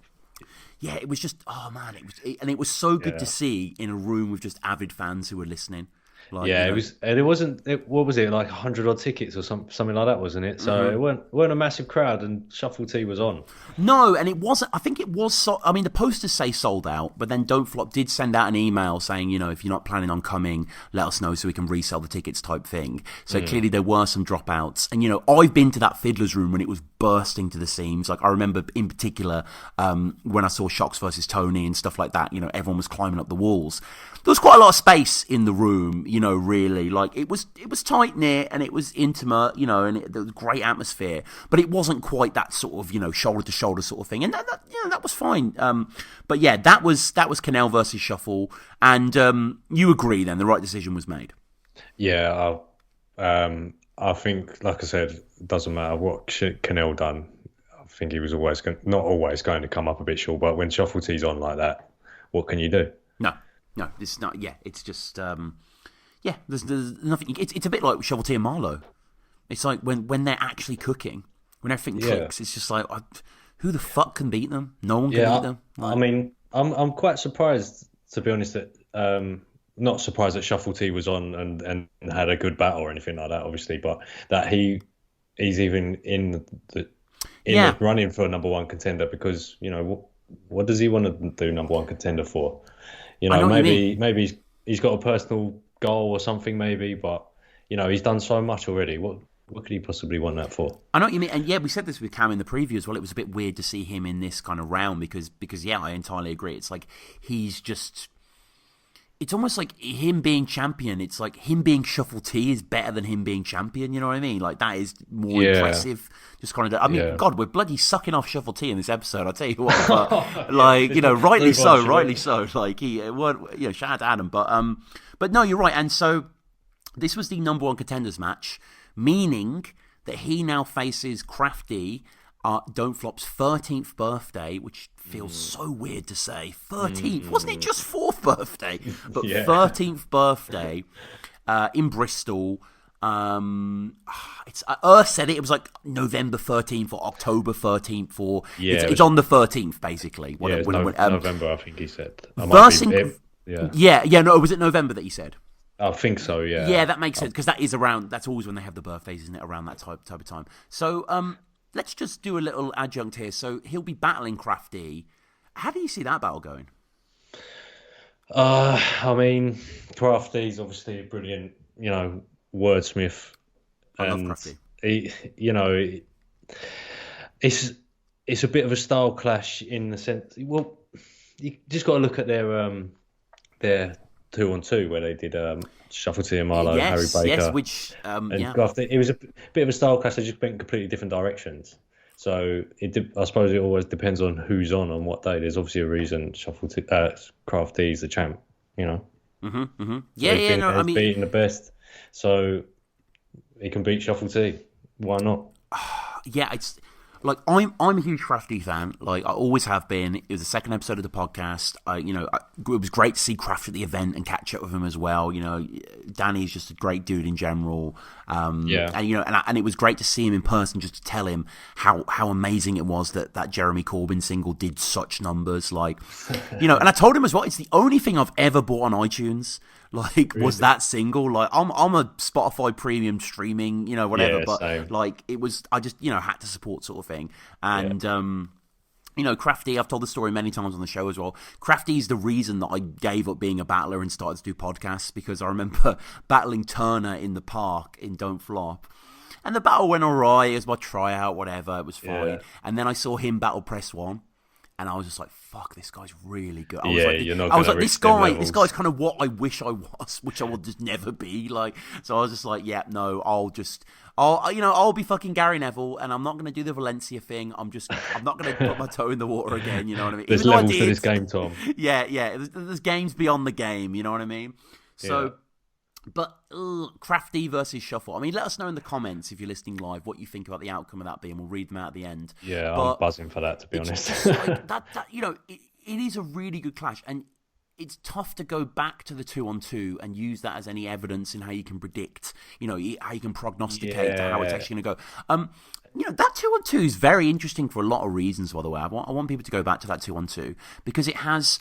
Yeah, it was just, oh man, it was so good to see in a room with just avid fans who were listening. Like, yeah, it was, and it wasn't. What was it, like 100 odd tickets or something like that, wasn't it? So it weren't a massive crowd, and Shuffle T was on. No, and it wasn't. I think it was. I mean, the posters say sold out, but then Don't Flop did send out an email saying, you know, if you're not planning on coming, let us know so we can resell the tickets, type thing. So clearly there were some dropouts, and you know, I've been to that Fiddler's Room when it was bursting to the seams. Like, I remember in particular when I saw Shocks versus Tony and stuff like that. You know, everyone was climbing up the walls. There was quite a lot of space in the room, you know, really. Like, it was tight-knit and it was intimate, you know, and there was great atmosphere. But it wasn't quite that sort of, you know, shoulder-to-shoulder sort of thing. And that was fine. But yeah, that was Canelo versus Shuffle. And you agree then, the right decision was made. Yeah, I think, like I said, it doesn't matter what Canelo done. I think he was not always going to come up a bit short. But when Shuffle T's on like that, what can you do? No, this is not. Yeah, it's just. There's nothing. It's a bit like Shovel T and Marlowe. It's like when they're actually cooking, when everything clicks. It's just like, who the fuck can beat them? No one can beat them. Like, I mean, I'm quite surprised, to be honest, that not surprised that Shuffle T was on and had a good battle or anything like that, obviously, but that he's even in the running for a number one contender, because, you know, what does he want to do number one contender for? You know, maybe he's got a personal goal or something, maybe, but, you know, he's done so much already. What could he possibly want that for? I know what you mean, and yeah, we said this with Cam in the preview as well. It was a bit weird to see him in this kind of round because yeah, I entirely agree. It's like he's just. It's almost like him being champion. It's like him being Shuffle T is better than him being champion. You know what I mean? Like, that is more impressive. Just kind of. I mean, God, we're bloody sucking off Shuffle T in this episode. I'll tell you what. But, like, you know, rightly so. Like, shout out to Adam. But no, you're right. And so this was the number one contenders match, meaning that he now faces Crafty. Don't Flop's 13th birthday, which feels so weird to say. 13th. Wasn't it just 4th birthday? But 13th birthday in Bristol. Earth said it. It was like November 13th or October 13th. Or it's on the 13th, basically. November, I think he said. No, was it November that he said? I think so, yeah. Yeah, that makes sense, because that is around, that's always when they have the birthdays, isn't it? Around that type of time. So, let's just do a little adjunct here. So he'll be battling Crafty. How do you see that battle going? I mean, Crafty's obviously a brilliant, you know, wordsmith. I love Crafty. It's a bit of a style clash in the sense. Well, you just got to look at their 2-on-2 where they did Shuffle T and Marlowe, Harry Baker. Yes, which Crafty. It was a bit of a style clash. They just went completely different directions. So I suppose it always depends on who's on what day. There's obviously a reason Crafty's the champ. You know. Mm-hmm. So he's beating the best, so he can beat Shuffle T. Why not? Yeah, like I'm a huge Crafty fan. Like I always have been. It was the second episode of the podcast. It was great to see Craft at the event and catch up with him as well. Danny's just a great dude in general. And it was great to see him in person, just to tell him how amazing it was that Jeremy Corbyn single did such numbers. Like, and I told him as well, it's the only thing I've ever bought on iTunes. Like, really? Was that single? Like, I'm a Spotify premium streaming, whatever. Yeah, but same. like, it was, I just, had to support sort of thing. And, Crafty, I've told the story many times on the show as well. Crafty's the reason that I gave up being a battler and started to do podcasts, because I remember battling Turner in the park in Don't Flop. And the battle went all right. It was my tryout, whatever. It was fine. Yeah. And then I saw him battle Press One. And I was just like, "Fuck, this guy's really good." I was like, "This guy's kind of what I wish I was, which I will just never be." Like, so I was just like, "Yeah, no, I'll be fucking Gary Neville, and I'm not going to do the Valencia thing. I'm not going to put my toe in the water again." You know what I mean? There's levels to this game, Tom. Yeah. There's games beyond the game. You know what I mean? So. Yeah. But Crafty versus Shuffle. I mean, let us know in the comments if you're listening live what you think about the outcome of that being. We'll read them out at the end. Yeah, I'm buzzing for that, to be honest. Just like that, it is a really good clash, and it's tough to go back to the 2-on-2 and use that as any evidence in how you can predict, how you can prognosticate to how it's actually going to go. That 2-on-2 is very interesting for a lot of reasons, by the way. I want people to go back to that 2-on-2 because it has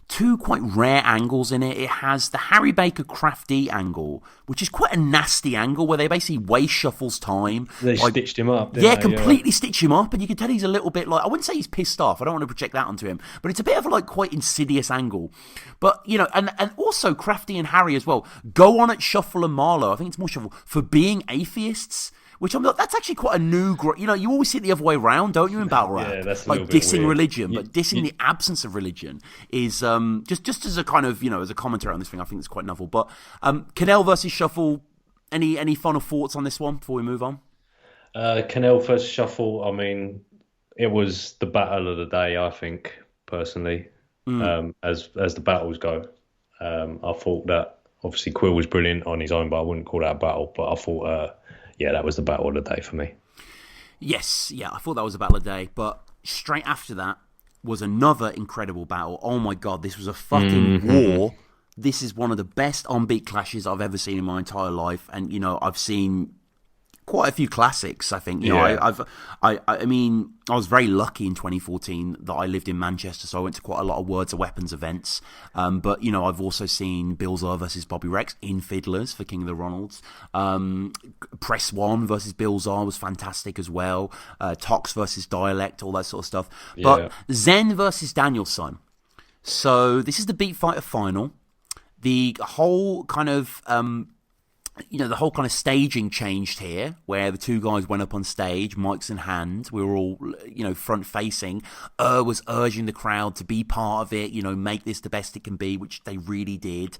two quite rare angles in it. It has the Harry Baker Crafty angle, which is quite a nasty angle where they basically waste Shuffle's time. They stitched him up. Completely stitch him up, and you can tell he's a little bit like, I wouldn't say he's pissed off. I don't want to project that onto him, but it's a bit of a like quite insidious angle. But and also Crafty and Harry as well go on at Shuffle and Marlowe. I think it's more Shuffle for being atheists. Which I'm like, that's actually quite a new... you always see it the other way around, don't you, in battle rap? Yeah, that's a like little bit dissing weird. Religion, but dissing the absence of religion is just as a kind of, as a commentary on this thing, I think it's quite novel. But Canelo versus Shuffle, any final thoughts on this one before we move on? Canelo versus Shuffle, I mean, it was the battle of the day, I think, personally, as the battles go. I thought that, obviously, Quill was brilliant on his own, but I wouldn't call that a battle. But I thought... that was the battle of the day for me. Yes, I thought that was a battle of the day. But straight after that was another incredible battle. Oh my God, this was a fucking war. This is one of the best on-beat clashes I've ever seen in my entire life. And, I've seen quite a few classics, I think. I mean, I was very lucky in 2014 that I lived in Manchester, so I went to quite a lot of Words of Weapons events. But, I've also seen Bill Zar versus Bobby Rex in Fiddlers for King of the Ronalds. Press One versus Bill Zar was fantastic as well. Tox versus Dialect, all that sort of stuff. But Zen versus Danielson. So this is the Beat Fighter final. The whole kind of... the whole kind of staging changed here, where the two guys went up on stage, mics in hand. We were all, front facing. Was urging the crowd to be part of it, make this the best it can be, which they really did.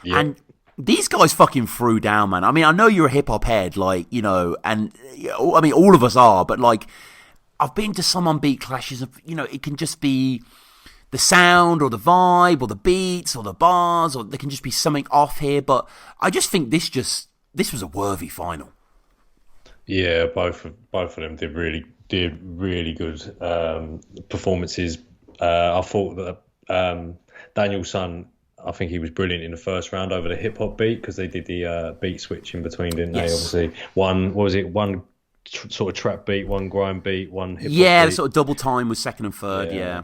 Yeah. And these guys fucking threw down, man. I mean, I know you're a hip hop head, and I mean, all of us are, but like, I've been to some unbeat clashes of, it can just be the sound or the vibe or the beats or the bars, or there can just be something off here. But I just think this was a worthy final. Yeah, both of them did really good performances. I thought that Danielson, I think he was brilliant in the first round over the hip hop beat, because they did the beat switch in between, didn't they? Obviously, one sort of trap beat, one grind beat, one hip hop beat. Yeah, the sort of double time was second and third. Yeah.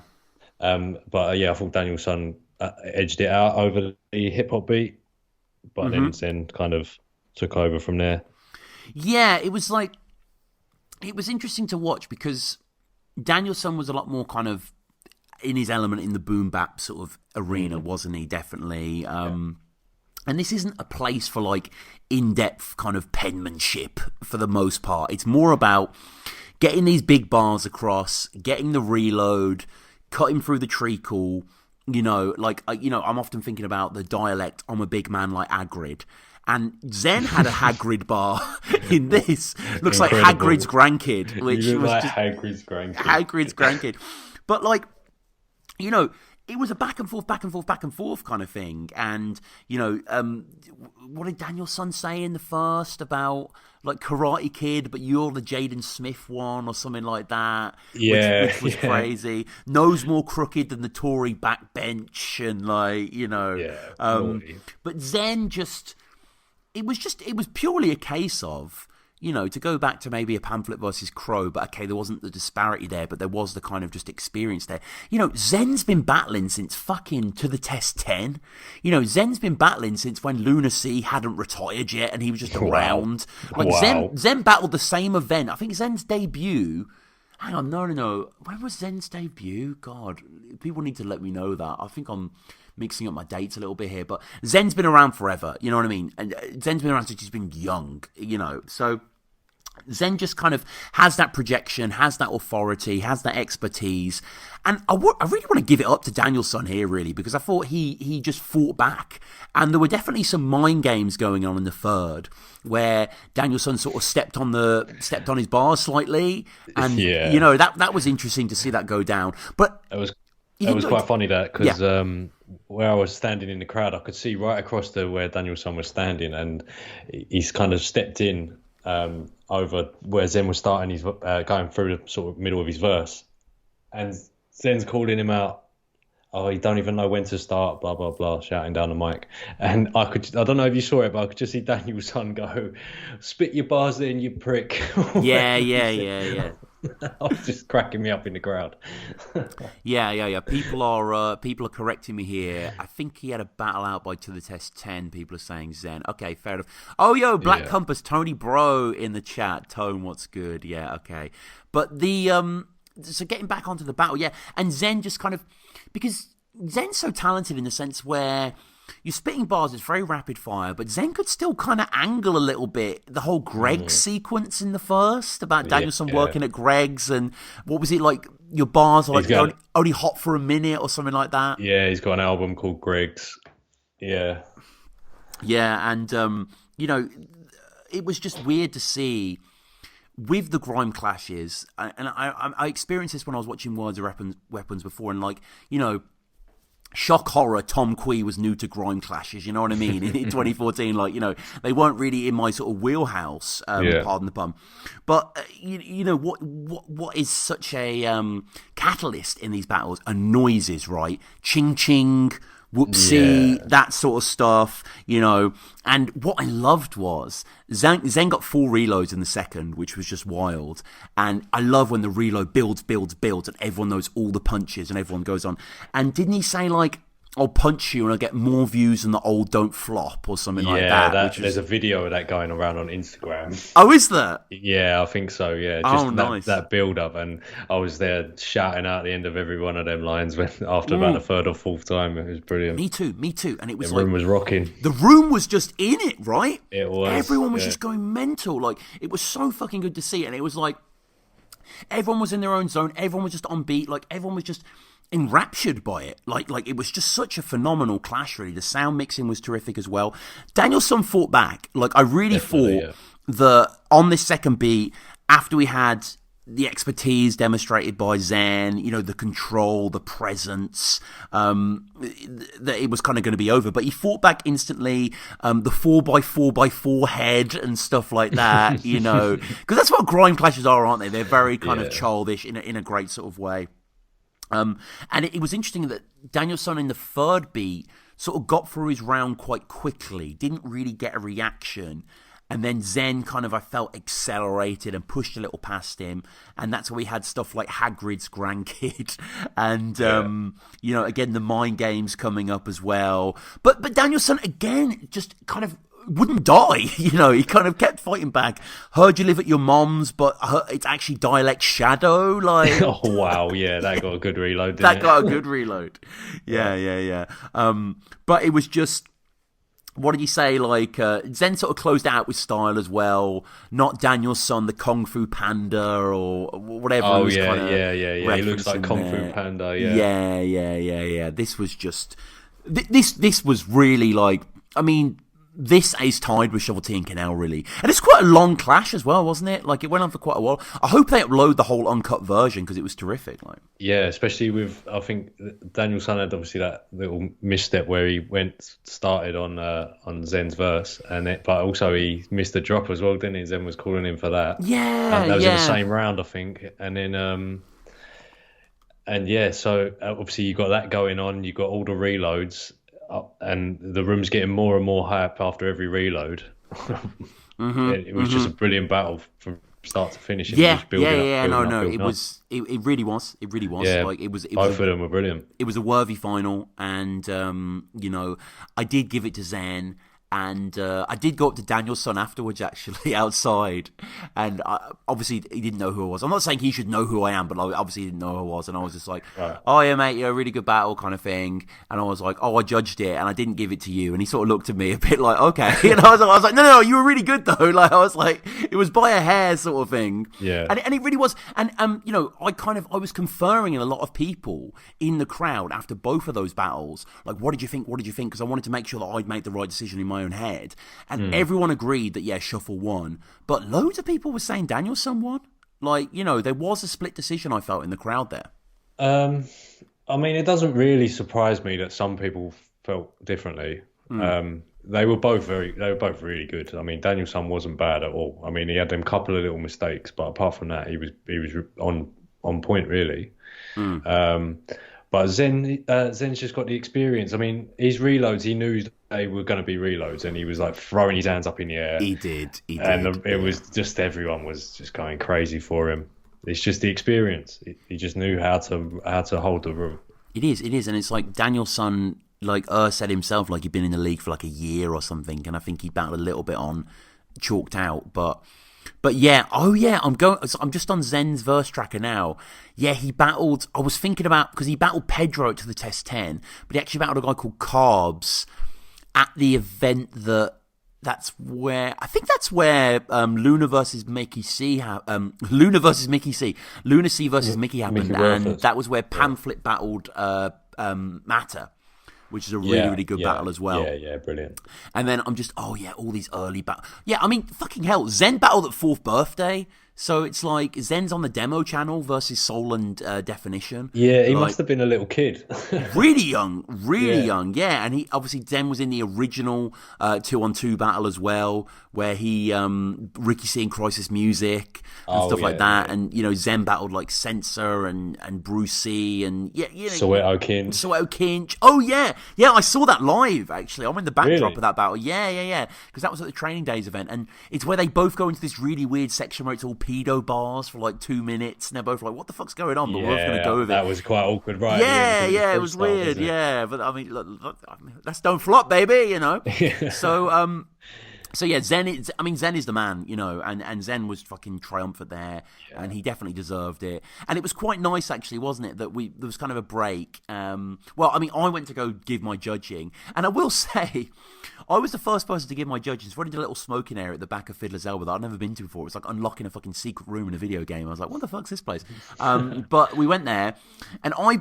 But I thought Danielson edged it out over the hip hop beat, but then kind of took over from there. Yeah, it was interesting to watch, because Danielson was a lot more kind of in his element in the boom bap sort of arena, wasn't he? Definitely. And this isn't a place for like in-depth kind of penmanship for the most part. It's more about getting these big bars across, getting the reload, cutting through the treacle, I'm often thinking about the dialect, I'm a big man like Hagrid. And Zen had a Hagrid bar in this. Looks like Hagrid's grandkid. Which was like just Hagrid's grandkid. Hagrid's grandkid. But it was a back and forth kind of thing. And, what did Danielson say in the first about, like Karate Kid, but you're the Jaden Smith one or something like that. Yeah, which was crazy. Nose more crooked than the Tory backbench, and like but Zen it was purely a case of, to go back to maybe a Pamphlet versus Crow, but okay, there wasn't the disparity there, but there was the kind of just experience there. Zen's been battling since fucking To The Test 10. Zen's been battling since when Lunacy hadn't retired yet and he was just around. Like Zen battled the same event. I think Zen's debut... Hang on, no. When was Zen's debut? God, people need to let me know that. I think I'm mixing up my dates a little bit here, but Zen's been around forever, you know what I mean? And Zen's been around since he's been young, so Zen just kind of has that projection, has that authority, has that expertise, and I really want to give it up to Danielson here, really, because I thought he just fought back, and there were definitely some mind games going on in the third, where Danielson sort of stepped on his bars slightly, and that was interesting to see that go down, but it was quite funny because where I was standing in the crowd, I could see right across to where Danielson was standing, and he's kind of stepped in over where Zen was starting. He's going through the sort of middle of his verse, and Zen's calling him out. Oh, you don't even know when to start, blah, blah, blah, shouting down the mic. And I don't know if you saw it, but I could just see Danielson go, "Spit your bars in, you prick." Yeah. I was just cracking me up in the crowd. Yeah. People are correcting me here. I think he had a battle out by To The Test 10. People are saying Zen. Okay, fair enough. Oh, yo, Black Compass, Tony Bro in the chat. Tone, what's good? Yeah, okay. But so getting back onto the battle, and Zen just kind of, because Zen's so talented in the sense where you're spitting bars, it's very rapid fire, but Zen could still kind of angle a little bit. The whole Greg sequence in the first, about Danielson working at Greg's, and what was it like, your bars are like only hot for a minute or something like that? Yeah, he's got an album called Greg's. Yeah. Yeah, and, it was just weird to see with the grime clashes, and I experienced this when I was watching Words of Weapons before, and shock horror, Tom Quee was new to grime clashes, you know what I mean? In 2014, they weren't really in my sort of wheelhouse, pardon the pun. But, what is such a catalyst in these battles are noises, right? Ching-ching, whoopsie, that sort of stuff, And what I loved was Zen got 4 reloads in the second, which was just wild. And I love when the reload builds, and everyone knows all the punches and everyone goes on. And didn't he say, I'll punch you and I'll get more views than the old Don't Flop or something like that? There's a video of that going around on Instagram. Oh, is there? Yeah, I think so, yeah. Just nice. That build-up, and I was there shouting out the end of every one of them lines after about the third or fourth time. It was brilliant. Me too. And it was the room was rocking. The room was just in it, right? It was. Everyone was just going mental. It was so fucking good to see. And it was everyone was in their own zone. Everyone was just on beat. Everyone was just enraptured by it. It was just such a phenomenal clash, really. The sound mixing was terrific as well. Danielson fought back. I really thought that on this second beat, after we had the expertise demonstrated by Zen, the control, the presence, that it was kind of going to be over. But he fought back instantly, the 4x4x4 head and stuff like that, because that's what grime clashes are, aren't they? They're very kind of childish in a great sort of way. And it was interesting that Danielson in the third beat sort of got through his round quite quickly, didn't really get a reaction. And then Zen kind of, I felt, accelerated and pushed a little past him. And that's where we had stuff like Hagrid's grandkid. And, again, the mind games coming up as well. But Danielson, again, just kind of wouldn't die. He kind of kept fighting back. Heard you live at your mom's, but it's actually Dialect Shadow. Oh, wow. Yeah, that got a good reload, didn't it? That got a good reload. Yeah. But it was just... What did you say? Zen sort of closed out with style as well. Not Danielson, the Kung Fu Panda or whatever. Oh, yeah. He looks like Kung Fu Panda, Yeah. This was just... This was really this is tied with Shovel T and Canelo, really. And it's quite a long clash as well, wasn't it? Like, it went on for quite a while. I hope they upload the whole uncut version because it was terrific. Like, yeah, especially with, I think Danielson had obviously that little misstep where he started on Zen's verse, but also he missed a drop as well, didn't he? Zen was calling him for that. Yeah, and that was in the same round, I think. And then, so obviously you got that going on. You got all the reloads. And the room's getting more and more hype after every reload. It was just a brilliant battle from start to finish. It really was. Yeah, like both of them were brilliant. It was a worthy final, and I did give it to Zen. And I did go up to Danielson afterwards, actually, outside. And obviously, he didn't know who I was. I'm not saying he should know who I am, but obviously he didn't know who I was. And I was just like, right. Oh, yeah, mate, really good battle kind of thing. And I was like, oh, I judged it, and I didn't give it to you. And he sort of looked at me a bit like, okay. And I was like, no, you were really good, though. Like, I was like, it was by a hair sort of thing. Yeah. And it really was. And, I was conferring in a lot of people in the crowd after both of those battles. Like, what did you think? Because I wanted to make sure that I'd made the right decision in my own head. And everyone agreed that, yeah, Shuffle won. But loads of people were saying Danielson won. Like, there was a split decision, I felt, in the crowd there. I mean, it doesn't really surprise me that some people felt differently. They were both really good. I mean, Danielson wasn't bad at all. I mean, he had them couple of little mistakes, but apart from that, he was on point, really. But Zen's just got the experience. I mean, his reloads, he knew they were going to be reloads, and he was like throwing his hands up in the air. He did. And it was just, everyone was just going crazy for him. It's just the experience. He just knew how to hold the room. It is, and it's like Danielson, like said himself, like he'd been in the league for like a year or something, and I think he battled a little bit on chalked out, but yeah, I'm just on Zen's verse tracker now. Yeah, he battled, I was thinking about, because he battled Pedro to the Test 10, but he actually battled a guy called Carbs at the event that's where Luna versus Mickey C Lunacy versus Mickey happened, and that was where Pamphlet battled Matter, which is a really good battle as well. Yeah, brilliant. And then I'm just, all these early battles. Yeah, I mean, fucking hell, Zen battled at 4th birthday, so it's like Zen's on the demo channel versus Soul and Definition. Yeah, he must have been a little kid. Really young, yeah. And he, obviously, Zen was in the original 2-on-2 battle as well, where he, Ricky C and Crisis Music and stuff like that. Yeah. And, Zen battled like Censor and Bruce C and, Soweto Kinch. Oh, yeah. Yeah, I saw that live, actually. I'm in the backdrop of that battle. Yeah. Because that was at the Training Days event. And it's where they both go into this really weird section where it's all pedo bars for like 2 minutes. And they're both like, what the fuck's going on? But we're both going to go with it. That was quite awkward, right? Yeah, it was weird. Yeah. But I mean, look, let's don't flop, baby, So yeah, Zen is the man, and Zen was fucking triumphant there, and he definitely deserved it. And it was quite nice, actually, wasn't it, that there was kind of a break. Well, I mean, I went to go give my judging, and I will say, I was the first person to give my judging. So I did a little smoking area at the back of Fiddler's Elbow that I'd never been to before. It was like unlocking a fucking secret room in a video game. I was like, what the fuck's this place? But we went there, and I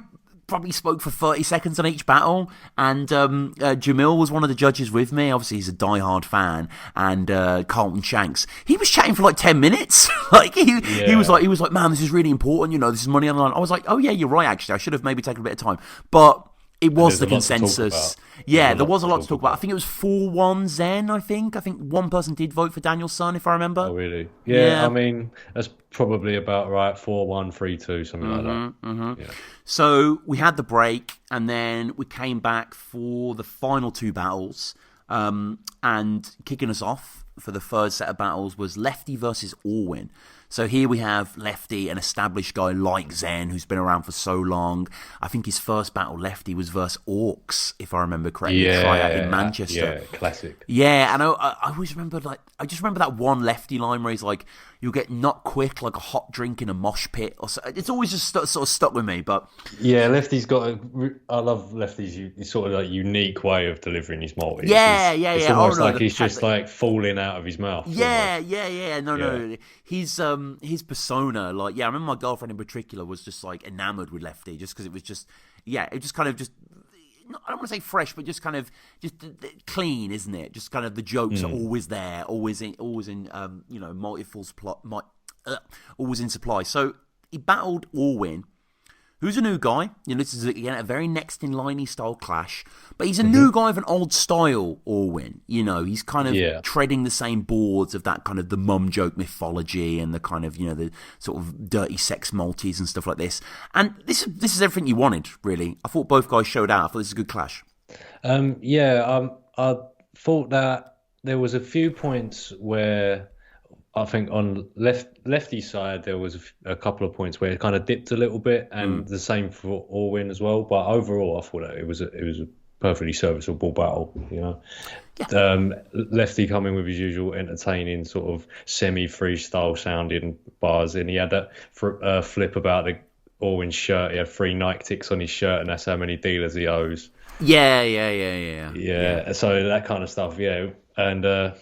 probably spoke for 30 seconds on each battle, and Jamil was one of the judges with me. Obviously, he's a diehard fan, and Carlton Shanks. He was chatting for like 10 minutes. He was like, man, this is really important. This is money on the line. I was like, oh yeah, you're right. Actually, I should have maybe taken a bit of time, but it was the consensus. Yeah, there was a lot to talk about. I think it was 4-1 Zen, I think one person did vote for Danielson, if I remember. Oh, really? Yeah. I mean, that's probably about right. 4-1, 3-2, something like that. Yeah. So we had the break, and then we came back for the final 2 battles. And kicking us off for the third set of battles was Lefty versus Orwin. So here we have Lefty, an established guy like Zen, who's been around for so long. I think his first battle, Lefty, was versus Orcs, if I remember correctly. In Manchester. Yeah, classic. Yeah, and I always remember, I just remember that one Lefty line where he's like, you'll get knocked quick like a hot drink in a mosh pit. Or so. It's always just sort of stuck with me. But yeah, Lefty's got I love Lefty's sort of like unique way of delivering his multis. It's almost like he's just like falling out of his mouth. Yeah. No. His persona, I remember my girlfriend in particular was just like enamored with Lefty, just because it was just, it just kind of just I don't want to say fresh, but just kind of clean, isn't it? Just kind of the jokes are always there, always in multiple supply, always in supply. So he battled Orwin, who's a new guy. This is, again, a very next-in-line style clash. But he's a new guy of an old style, Orwin. He's kind of treading the same boards of that kind of the mum joke mythology and the kind of, the sort of dirty sex multis and stuff like this. And this is everything you wanted, really. I thought both guys showed out. I thought this was a good clash. I thought that there was a few points where I think on lefty side there was a couple of points where it kind of dipped a little bit, and the same for Orwin as well. But overall, I thought that it was a perfectly serviceable battle. Lefty coming with his usual entertaining sort of semi-freestyle sounding bars, and he had that flip about the Orwin shirt. He had 3 Nike ticks on his shirt, and that's how many dealers he owes. Yeah. So that kind of stuff. Yeah, and.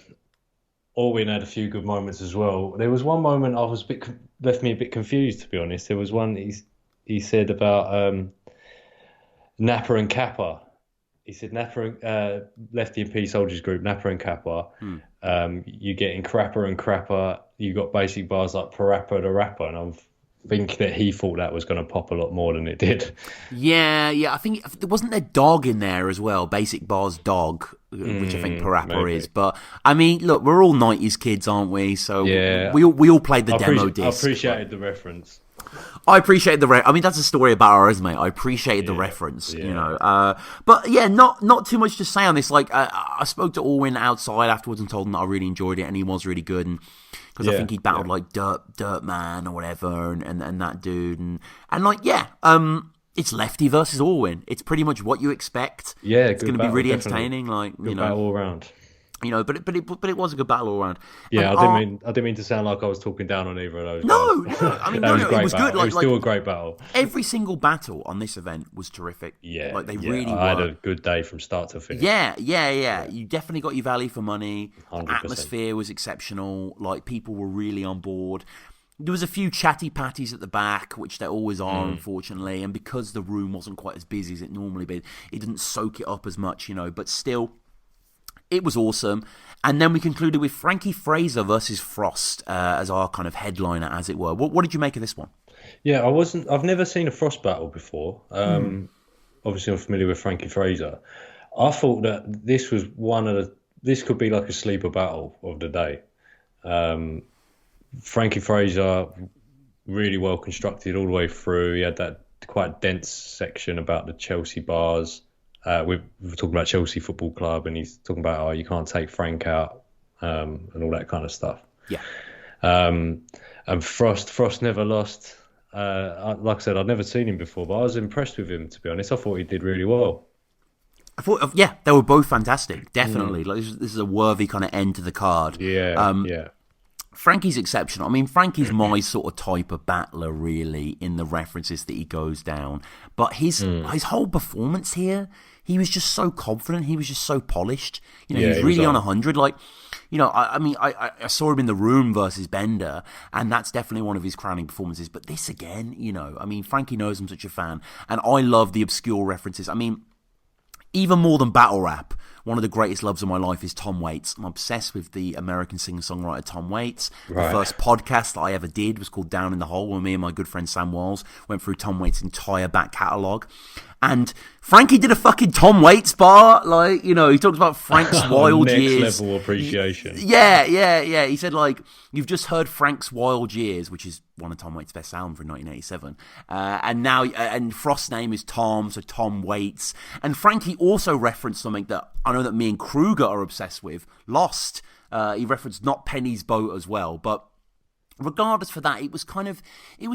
Orwin had a few good moments as well. There was one moment I was left me a bit confused, to be honest. There was one he said about Napper and Kappa. He said Lefty and P Soldiers Group, Napper and Kappa. You getting crapper and crapper. You got basic bars like Parappa the Rapper, and I'm thinking that he thought that was going to pop a lot more than it did. Yeah. I think there wasn't there dog in there as well. Basic bars dog, which I think Parappa is. But I mean, look, we're all 90s kids, aren't we? So we all played the demo disc. I appreciated the reference. I appreciate I mean, that's a story about our resume. I appreciated the reference, But yeah, not too much to say on this. Like, I spoke to Orwin outside afterwards and told him that I really enjoyed it, and he was really good. And because I think he battled like Dirt Man or whatever, and that dude, and it's Lefty versus Orwin. It's pretty much what you expect. Yeah, it's going to be really entertaining. Like, good battle all around. But it was a good battle all around. Yeah, I didn't mean to sound like I was talking down on either of those. No, I mean, it was good. It was still a great battle. Every single battle on this event was terrific. Yeah, like they really were. I had a good day from start to finish. Yeah. You definitely got your value for money. 100%. The atmosphere was exceptional. Like, people were really on board. There was a few chatty patties at the back, which there always are, unfortunately. And because the room wasn't quite as busy as it normally be, it didn't soak it up as much, But still, it was awesome. And then we concluded with Frankie Fraser versus Frost as our kind of headliner, as it were. What did you make of this one? Yeah, I've never seen a Frost battle before. Obviously, I'm familiar with Frankie Fraser. I thought that this was this could be like a sleeper battle of the day. Frankie Fraser, really well constructed all the way through. He had that quite dense section about the Chelsea bars. We're talking about Chelsea Football Club, and he's talking about you can't take Frank out and all that kind of stuff. Yeah. And Frost never lost. Like I said, I'd never seen him before, but I was impressed with him, to be honest. I thought he did really well. I thought, they were both fantastic, definitely. Like, this is a worthy kind of end to the card. Yeah. Frankie's exceptional. I mean, Frankie's my sort of type of battler, really, in the references that he goes down. But his whole performance here, he was just so confident. He was just so polished. He was really on 100. Like, I saw him in The Room versus Bender, and that's definitely one of his crowning performances. But this again, Frankie knows I'm such a fan, and I love the obscure references. I mean, even more than battle rap, one of the greatest loves of my life is Tom Waits. I'm obsessed with the American singer-songwriter Tom Waits. Right. The first podcast that I ever did was called Down in the Hole, where me and my good friend Sam Wells went through Tom Waits' entire back catalogue. And Frankie did a fucking Tom Waits bar. Like, he talks about Frank's wild years. Next level appreciation. Yeah. He said, like, you've just heard Frank's Wild Years, which is one of Tom Waits' best albums from 1987. And Frost's name is Tom, so Tom Waits. And Frankie also referenced something that I know that me and Kruger are obsessed with, Lost. He referenced Not Penny's Boat as well. But regardless for that, it was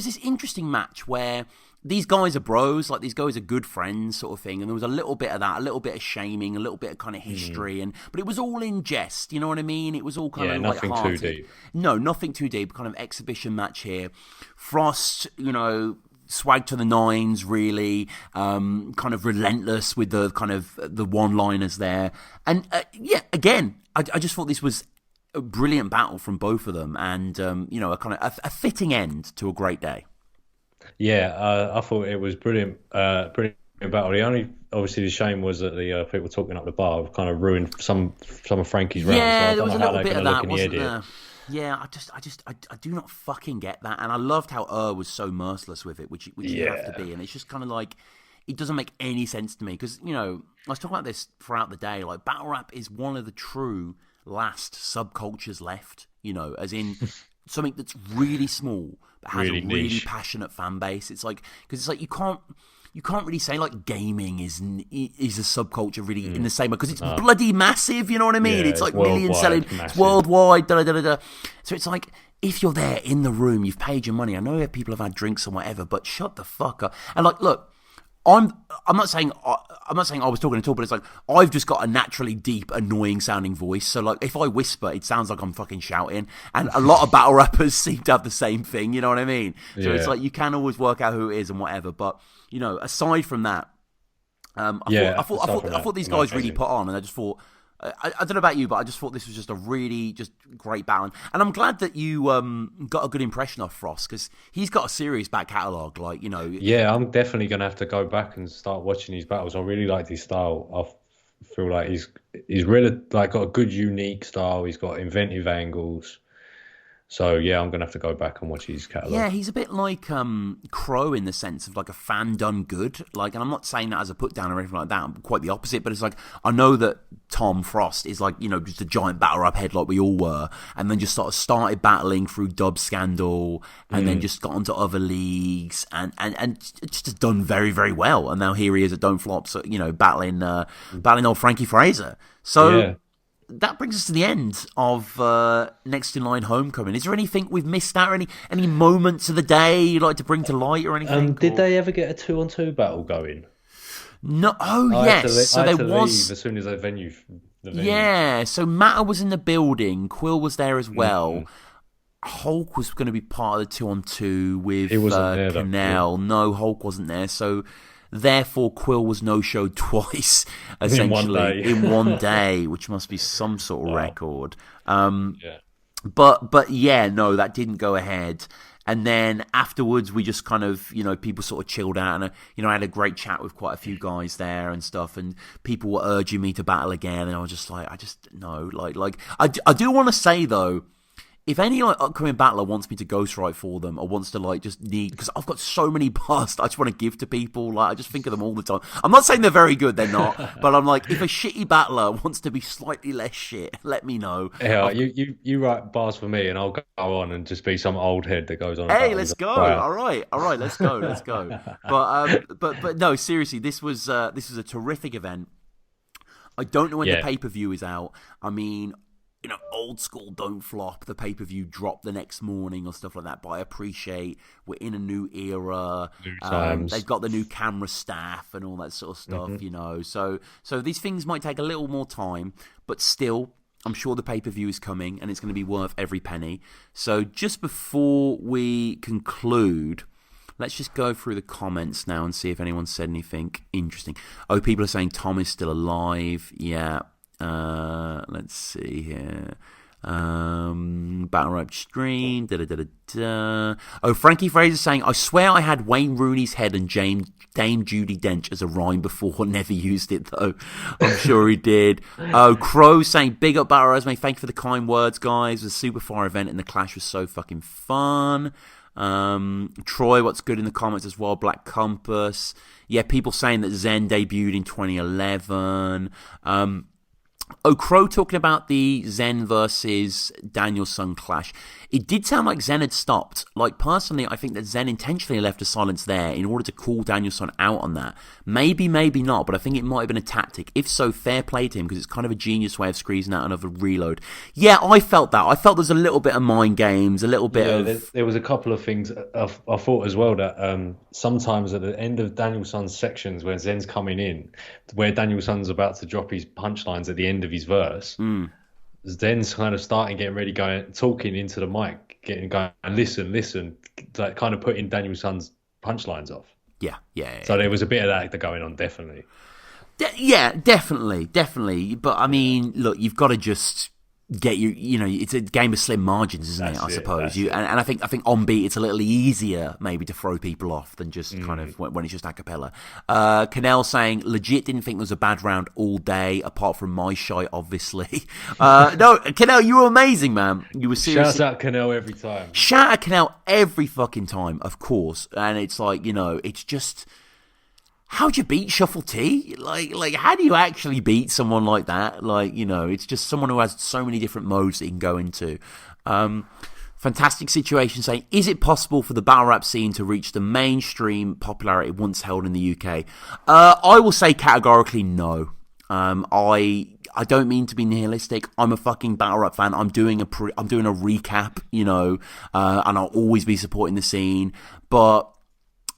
this interesting match where these guys are bros, like these guys are good friends sort of thing, and there was a little bit of that, a little bit of shaming, a little bit of kind of history, but it was all in jest, you know what I mean? It was all kind of nothing light-hearted. too deep. No, nothing too deep, kind of exhibition match here. Frost, swag to the nines, really, kind of relentless with the kind of the one-liners there. And again, I just thought this was a brilliant battle from both of them, and a kind of a fitting end to a great day. Yeah, I thought it was brilliant battle. The only obviously the shame was that the people talking up the bar kind of ruined some of Frankie's rounds. Yeah, So there was a little bit of that, in wasn't the edit. there? Yeah, I do not fucking get that, and I loved how was so merciless with it, which you have to be, and it's just kind of like it doesn't make any sense to me because I was talking about this throughout the day. Like battle rap is one of the true last subcultures left. As in something that's really small but has Really a really niche. passionate fan base. It's like because it's like you can't really say like gaming is a subculture really in the same way because it's bloody massive. You know what I mean? Yeah, it's like it's million selling, worldwide, it's massive. worldwide. Da, da, da, da. So it's like if you're there in the room, you've paid your money. I know people have had drinks and whatever, but shut the fuck up. And like, look, I'm not saying I was talking at all, but it's like I've just got a naturally deep, annoying sounding voice. So like if I whisper, it sounds like I'm fucking shouting. And a lot of battle rappers seem to have the same thing. You know what I mean? So it's like you can always work out who it is and whatever. But aside from that, I thought these guys really put on, and I just thought. I don't know about you, but I just thought this was just a really just great battle, and I'm glad that you got a good impression of Frost because he's got a serious back catalogue. Like Yeah, I'm definitely gonna have to go back and start watching his battles. I really liked his style. I feel like he's really like got a good unique style. He's got inventive angles. So yeah, I'm gonna have to go back and watch his catalogue. Yeah, he's a bit like Crow in the sense of like a fan done good. Like, and I'm not saying that as a put down or anything like that. I'm quite the opposite. But it's like I know that Tom Frost is like just a giant battle rap head like we all were, and then just sort of started battling through Dub Scandal, and then just got onto other leagues, and just done very very well. And now here he is at Don't Flop, so battling old Frankie Fraser. So. Yeah. That brings us to the end of Next in Line Homecoming. Is there anything we've missed out, or any moments of the day you'd like to bring to light, or anything? Did they ever get a 2-on-2 battle going? No. Oh, yes. I had to there was leave as soon as the venue. Yeah. So Matter was in the building. Quill was there as well. Hulk was going to be part of the 2-on-2 with Canelo. No, Hulk wasn't there. So. Therefore, Quill was no-showed twice, essentially, in one day, which must be some sort of record. But yeah, no, that didn't go ahead. And then afterwards, we just kind of, people sort of chilled out. And, I had a great chat with quite a few guys there and stuff. And people were urging me to battle again. And I was just like, I do want to say, though, if any upcoming battler wants me to ghostwrite for them or wants to because I've got so many bars that I just want to give to people, I just think of them all the time. I'm not saying they're very good, they're not, but I'm like, if a shitty battler wants to be slightly less shit, let me know. Yeah, you write bars for me, and I'll go on and just be some old head that goes on. Hey, let's go! Wow. All right, let's go. But no, seriously, this was a terrific event. I don't know when the pay-per-view is out. I mean. Old school Don't Flop, the pay-per-view dropped the next morning or stuff like that, but I appreciate we're in a new era. They've got the new camera staff and all that sort of stuff, So these things might take a little more time, but still, I'm sure the pay-per-view is coming and it's going to be worth every penny. So just before we conclude, let's just go through the comments now and see if anyone said anything interesting. Oh, people are saying Tom is still alive. Yeah. Let's see here. Battle Rap Stream. Oh, Frankie Fraser saying, I swear I had Wayne Rooney's head and Dame Judi Dench as a rhyme before. Never used it though. I'm sure he did. Oh, Crow saying, big up Battle Resume. Thank you for the kind words, guys. It was a super far event and the clash was so fucking fun. Troy, what's good in the comments as well? Black Compass. Yeah, people saying that Zen debuted in 2011. Oh, Crow talking about the Zen versus Danielson clash. It did sound like Zen had stopped. Personally, I think that Zen intentionally left a silence there in order to call Danielson out on that. Maybe not, but I think it might have been a tactic. If so, fair play to him, because it's kind of a genius way of squeezing out another reload. Yeah, I felt that. I felt there's a little bit of mind games, a little bit of... There was a couple of things I thought as well that sometimes at the end of Danielson's sections where Zen's coming in, where Danielson's about to drop his punchlines at the end of his verse... Zen's kind of getting ready, talking into the mic, going, listen, like kind of putting Danielson's punchlines off. Yeah. So there was a bit of that going on, definitely. Yeah, definitely. But I mean, look, you've got to just get you know, it's a game of slim margins, isn't it? I suppose and I think on beat it's a little easier maybe to throw people off than just kind of when it's just a cappella. Canelo saying legit didn't think there was a bad round all day apart from my shite, obviously. No, Canelo, you were amazing, man. You were seriously. Shout out Canelo every time. Shout out Canelo every fucking time, of course. And it's like, you know, it's just. How'd you beat Shuffle T? Like, how do you actually beat someone like that? Like, you know, it's just someone who has so many different modes that you can go into. Fantastic situation saying, is it possible for the battle rap scene to reach the mainstream popularity once held in the UK? I will say categorically no. I don't mean to be nihilistic. I'm a fucking battle rap fan. I'm doing a recap, you know, and I'll always be supporting the scene. But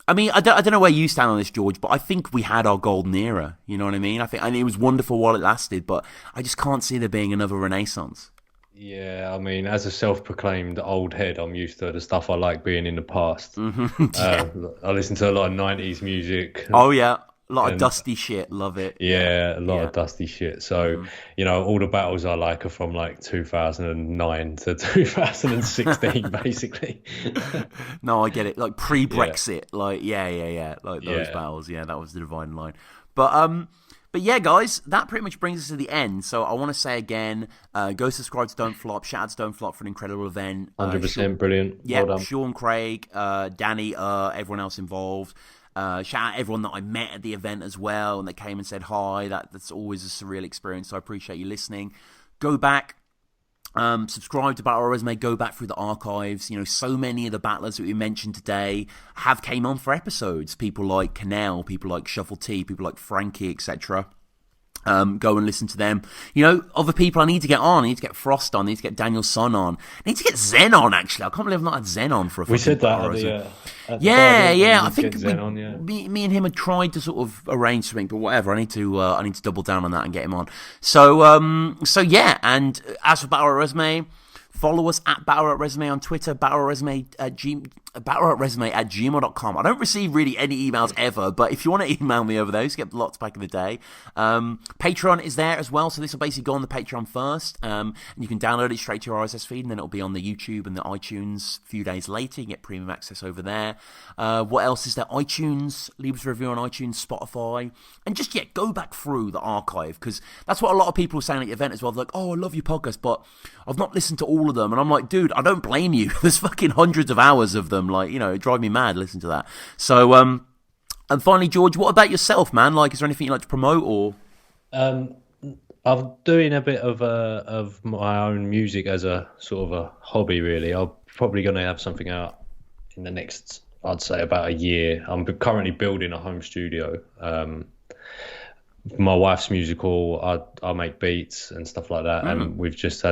I mean, I don't know where you stand on this, George, but I think we had our golden era. You know what I mean? And it was wonderful while it lasted, but I just can't see there being another renaissance. Yeah, I mean, as a self-proclaimed old head, I'm used to the stuff I like being in the past. Yeah. I listen to a lot of 90s music. Oh, yeah. A lot of dusty shit. Love it. Yeah, a lot of dusty shit. So, you know, all the battles I like are from like 2009 to 2016, basically. No, I get it. Like pre-Brexit. Like, yeah. Like those battles. Yeah, that was the divine line. But yeah, guys, that pretty much brings us to the end. So I want to say again, go subscribe to Don't Flop. Shout out to Don't Flop for an incredible event. 100% brilliant. Yeah, well done. Sean, Craig, Danny, everyone else involved. Shout out everyone that I met at the event as well and that came and said hi. That's always a surreal experience, so I appreciate you listening. Go back, subscribe to Battle Resume, go back through the archives. You know, so many of the battlers that we mentioned today have came on for episodes. People like Canelo, people like Shuffle T, people like Frankie, etc. Go and listen to them. You know, other people I need to get on. I need to get Frost on. I need to get Daniel Son on. I need to get Zen on, actually. I can't believe I've not had Zen on for a fucking We said that at yeah. I think me and him had tried to sort of arrange something, but whatever. I need to double down on that and get him on. So yeah. And as for Battle Resume, follow us at Battle Resume on Twitter, battleresume at gmail.com. I don't receive really any emails ever, but if you want to email me over those, get lots back in the day. Patreon is there as well, so this will basically go on the Patreon first, and you can download it straight to your RSS feed, and then it'll be on the YouTube and the iTunes a few days later. You get premium access over there. What else is there? iTunes, leave us a review on iTunes, Spotify, and just go back through the archive, because that's what a lot of people were saying at the event as well. They're like, oh, I love your podcast, but I've not listened to all of them. And I'm like, dude, I don't blame you. There's fucking hundreds of hours of them. Like, you know, it drive me mad. Listen to that. So, and finally, George, what about yourself, man? Like, is there anything you'd like to promote or? I'm doing a bit of my own music as a sort of a hobby, really. I'm probably going to have something out in the next, I'd say, about a year. I'm currently building a home studio. My wife's musical. I make beats and stuff like that, and we've just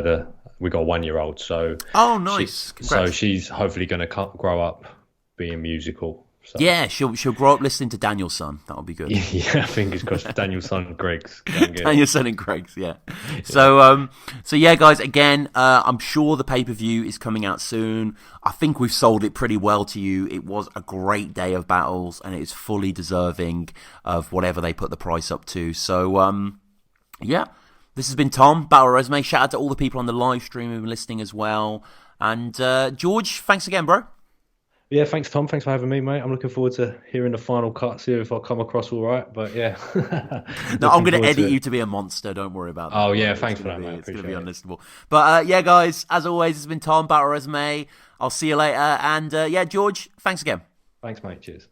we got a 1-year-old, so nice. So she's hopefully going to grow up being musical. So. Yeah, she'll grow up listening to Daniel's Son. That'll be good. Yeah, fingers crossed. Daniel's Son, Greg's. Daniel's Son and Greg's, yeah. So yeah, guys. Again, I'm sure the pay-per-view is coming out soon. I think we've sold it pretty well to you. It was a great day of battles, and it is fully deserving of whatever they put the price up to. So yeah. This has been Tom, Battle Resume. Shout out to all the people on the live stream who've been listening as well. And George, thanks again, bro. Yeah, thanks, Tom. Thanks for having me, mate. I'm looking forward to hearing the final cut, see if I come across all right. But yeah. No, I'm going to edit you to be a monster. Don't worry about that. Oh, yeah, thanks for that, mate. It's going to be unlistenable. But yeah, guys, as always, it's been Tom, Battle Resume. I'll see you later. And yeah, George, thanks again. Thanks, mate. Cheers.